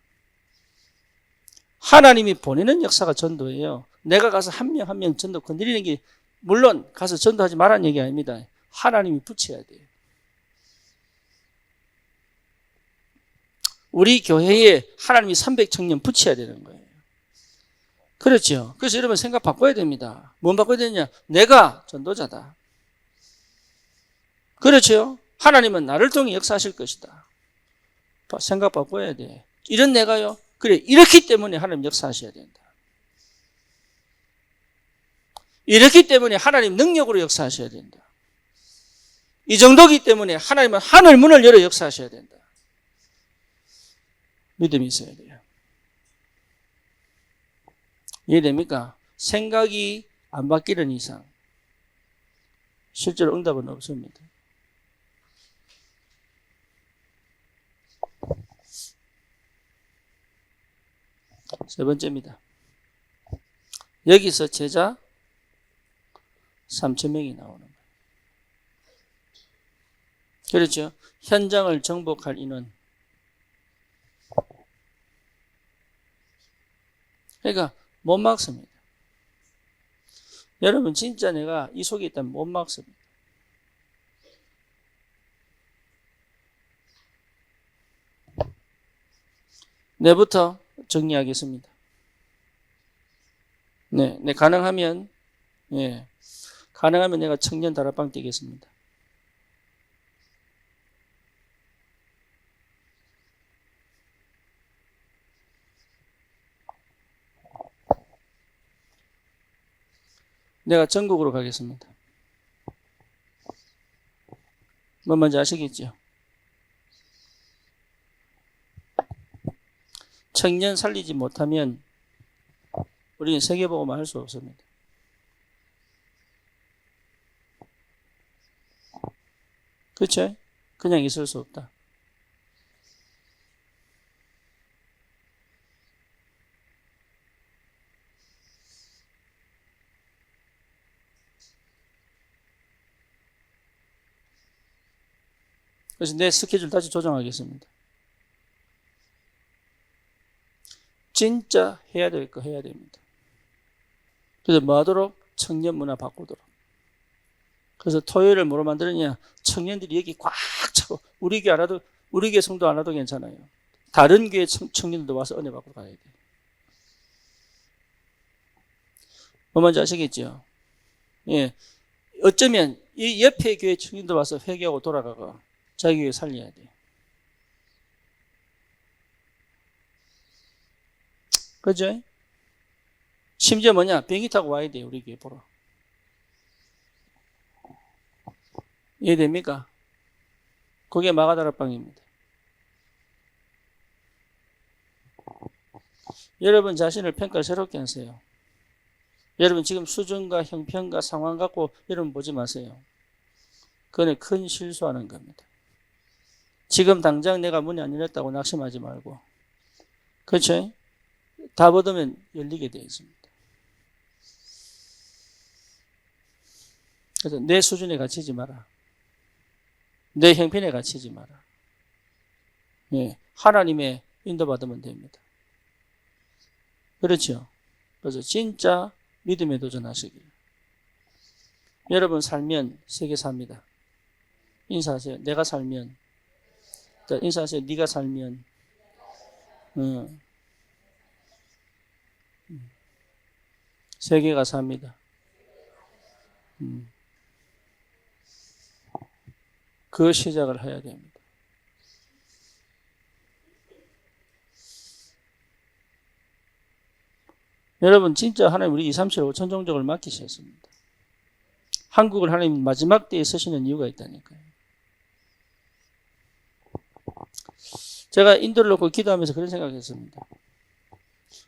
하나님이 보내는 역사가 전도예요. 내가 가서 한 명 한 명 전도 건드리는 게 물론 가서 전도하지 말라는 얘기 아닙니다. 하나님이 붙여야 돼요. 우리 교회에 하나님이 300청년 붙여야 되는 거예요. 그렇죠. 그래서 여러분 생각 바꿔야 됩니다. 뭔 바꿔야 되느냐? 내가 전도자다. 그렇죠. 하나님은 나를 통해 역사하실 것이다. 생각 바꿔야 돼. 이런 내가요. 그래, 이렇기 때문에 하나님 역사하셔야 된다. 이렇기 때문에 하나님 능력으로 역사하셔야 된다. 이 정도기 때문에 하나님은 하늘 문을 열어 역사하셔야 된다. 믿음이 있어야 돼요. 이해됩니까? 생각이 안 바뀌는 이상 실제로 응답은 없습니다. 세 번째입니다. 여기서 제자 3,000명이 나오는 거예요. 그렇죠? 현장을 정복할 인원. 그러니까 못 막습니다. 여러분 진짜 내가 이 속에 있다면 못 막습니다. 내부터 정리하겠습니다. 네, 가능하면 내가 청년 다락방 뛰겠습니다. 내가 전국으로 가겠습니다. 뭐 뭔지 아시겠죠? 청년 살리지 못하면 우리는 세계복음을 할 수 없습니다. 그렇죠? 그냥 있을 수 없다. 그래서 내 스케줄 다시 조정하겠습니다. 진짜 해야 될 거 해야 됩니다. 그래서 뭐 하도록? 청년 문화 바꾸도록. 그래서 토요일을 뭐로 만들었냐? 청년들이 여기 꽉 차고, 우리 교회 안 와도, 우리 교회 성도 안 와도 괜찮아요. 다른 교회 청년들도 와서 은혜 받고 가야 돼요. 뭐 뭔지 아시겠죠? 예. 어쩌면 이 옆에 교회 청년들 와서 회개하고 돌아가고 자기 교회 살려야 돼요. 그죠? 심지어 뭐냐? 비행기 타고 와야 돼요. 우리 교회 보러. 이해됩니까? 그게 마가다락방입니다. 여러분 자신을 평가를 새롭게 하세요. 여러분 지금 수준과 형편과 상황 갖고 여러분 보지 마세요. 그건 큰 실수하는 겁니다. 지금 당장 내가 문이 안 열렸다고 낙심하지 말고. 그렇죠? 다 받으면 열리게 되어 있습니다. 그래서 내 수준에 갇히지 마라. 내 형편에 갇히지 마라. 예, 하나님의 인도받으면 됩니다. 그렇죠? 그래서 진짜 믿음에 도전하시길. 여러분 살면 세계 삽니다. 인사하세요. 내가 살면. 자, 인사하세요. 네가 살면. 세계가 삽니다. 그 시작을 해야 됩니다. 여러분 진짜 하나님 우리 2, 3, 7, 5천 종족을 맡기셨습니다. 한국을 하나님 마지막 때에 쓰시는 이유가 있다니까요. 제가 인도를 놓고 기도하면서 그런 생각했습니다.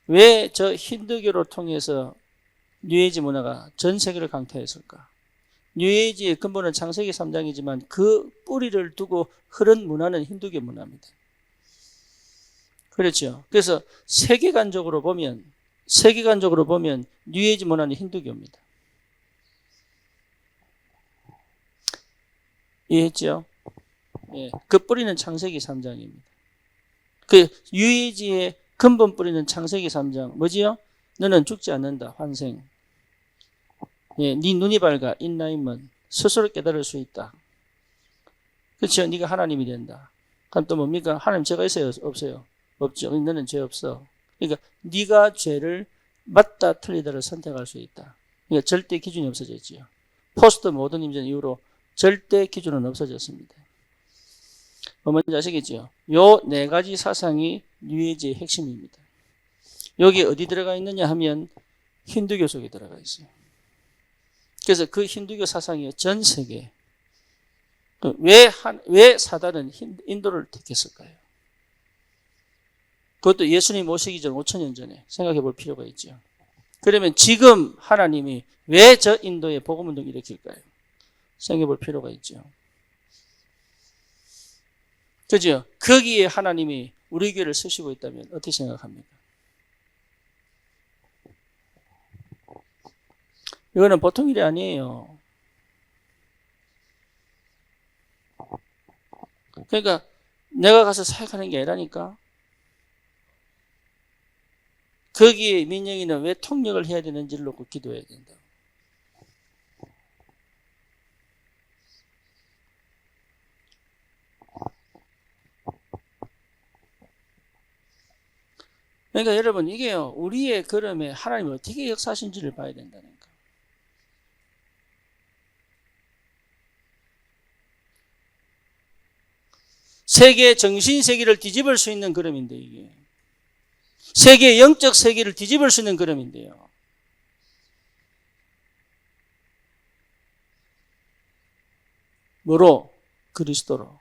왜 저 힌두교를 통해서 뉴에이지 문화가 전 세계를 강타했을까? 뉴에이지의 근본은 창세기 3장이지만 그 뿌리를 두고 흐른 문화는 힌두교 문화입니다. 그렇죠. 그래서 세계관적으로 보면 뉴에이지 문화는 힌두교입니다. 이해했죠? 예, 그 뿌리는 창세기 3장입니다. 그 뉴에이지의 근본 뿌리는 창세기 3장 뭐지요? 너는 죽지 않는다. 환생. 예, 네 눈이 밝아. 인라인먼. 스스로 깨달을 수 있다. 그렇죠? 네가 하나님이 된다. 그럼 또 뭡니까? 하나님 죄가 있어요? 없어요? 없죠. 너는 죄 없어. 그러니까 네가 죄를 맞다 틀리다를 선택할 수 있다. 그러니까 절대 기준이 없어졌지요. 포스트 모더니즘 이후로 절대 기준은 없어졌습니다. 뭔지 아시겠죠? 요 네 가지 사상이 뉴에이지의 핵심입니다. 여기 어디 들어가 있느냐 하면 힌두교 속에 들어가 있어요. 그래서 그 힌두교 사상이 전 세계 왜 사단은 인도를 택했을까요? 그것도 예수님 오시기 전 5천년 전에 생각해 볼 필요가 있죠. 그러면 지금 하나님이 왜 저 인도에 복음운동을 일으킬까요? 생각해 볼 필요가 있죠. 그죠? 거기에 하나님이 우리 교회를 쓰시고 있다면 어떻게 생각합니까? 이거는 보통 일이 아니에요. 그러니까 내가 가서 사역하는 게 아니라니까. 거기에 민영이는 왜 통역을 해야 되는지를 놓고 기도해야 된다. 그러니까 여러분 이게요. 우리의 걸음에 하나님이 어떻게 역사하신지를 봐야 된다니까. 세계 정신세계를 뒤집을 수 있는 걸음인데 이게. 세계의 영적 세계를 뒤집을 수 있는 걸음인데요. 뭐로? 그리스도로.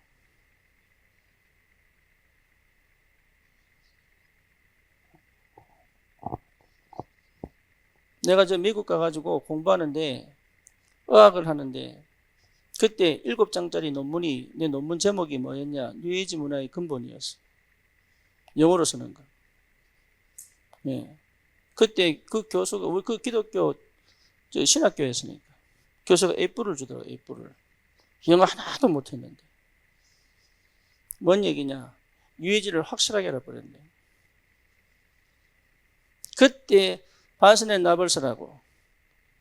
내가 저 미국 가가지고 공부하는데 의학을 하는데 그때 7장짜리 논문이 내 논문 제목이 뭐였냐? 뉴에이지 문화의 근본이었어. 영어로 쓰는 거. 네. 그때 그 교수가 우리 그 기독교 신학교였으니까 교수가 A뿔을 주더라고. A뿔을. 영어 하나도 못했는데 뭔 얘기냐? 뉴에이지를 확실하게 알아버렸네. 그때 바스넷 나벌스라고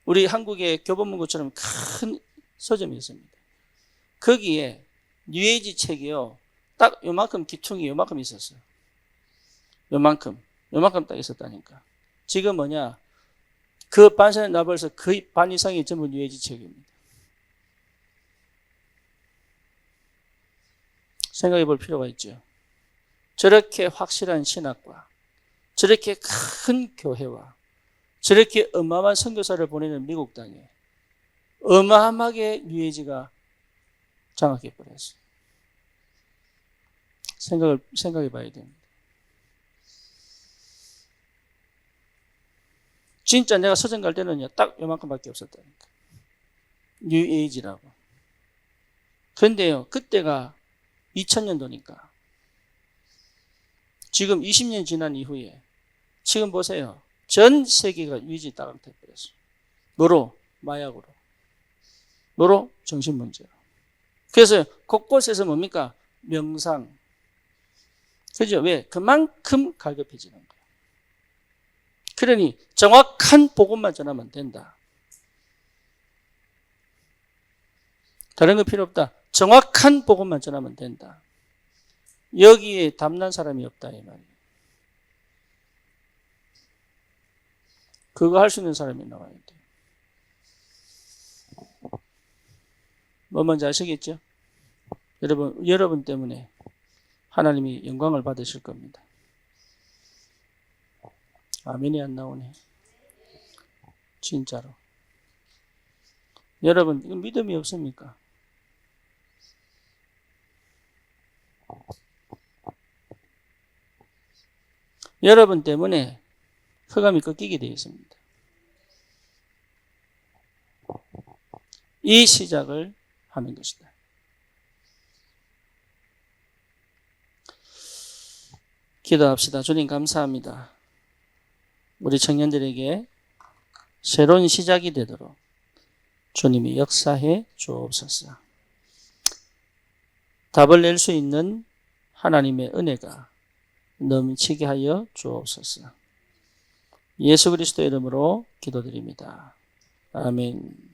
우리 한국의 교보문고처럼 큰 서점이 있습니다. 거기에 뉴에이지 책이요. 딱 요만큼 기퉁이 요만큼 있었어요. 요만큼 딱 있었다니까. 지금 뭐냐? 그 바스넷 나벌스 거의 반 이상이 전부 뉴에이지 책입니다. 생각해 볼 필요가 있죠. 저렇게 확실한 신학과 저렇게 큰 교회와 저렇게 어마어마한 선교사를 보내는 미국 땅에 어마어마하게 뉴에이지가 장악해 버렸어요. 생각해 봐야 됩니다. 진짜 내가 서점 갈 때는요, 딱 요만큼밖에 없었다니까. 뉴에이지라고. 그런데요, 그때가 2000년도니까. 지금 20년 지난 이후에, 지금 보세요. 전 세계가 뉴에이지 따강돼 버렸어요. 뭐로? 마약으로. 뭐로? 정신문제로. 그래서 곳곳에서 뭡니까? 명상. 그죠? 왜? 그만큼 갈급해지는 거예요. 그러니 정확한 복음만 전하면 된다. 다른 거 필요 없다. 정확한 복음만 전하면 된다. 여기에 담난 사람이 없다 이 말이에요. 그거 할 수 있는 사람이 나와야 돼요. 뭐 뭔지 아시겠죠? 여러분 때문에 하나님이 영광을 받으실 겁니다. 아멘이 안 나오네. 진짜로. 여러분, 이거 믿음이 없습니까? 여러분 때문에 흑암이 꺾이게 되어 있습니다. 이 시작을 하는 것이다. 기도합시다. 주님 감사합니다. 우리 청년들에게 새로운 시작이 되도록 주님이 역사해 주옵소서. 답을 낼 수 있는 하나님의 은혜가 넘치게 하여 주옵소서. 예수 그리스도의 이름으로 기도드립니다. 아멘.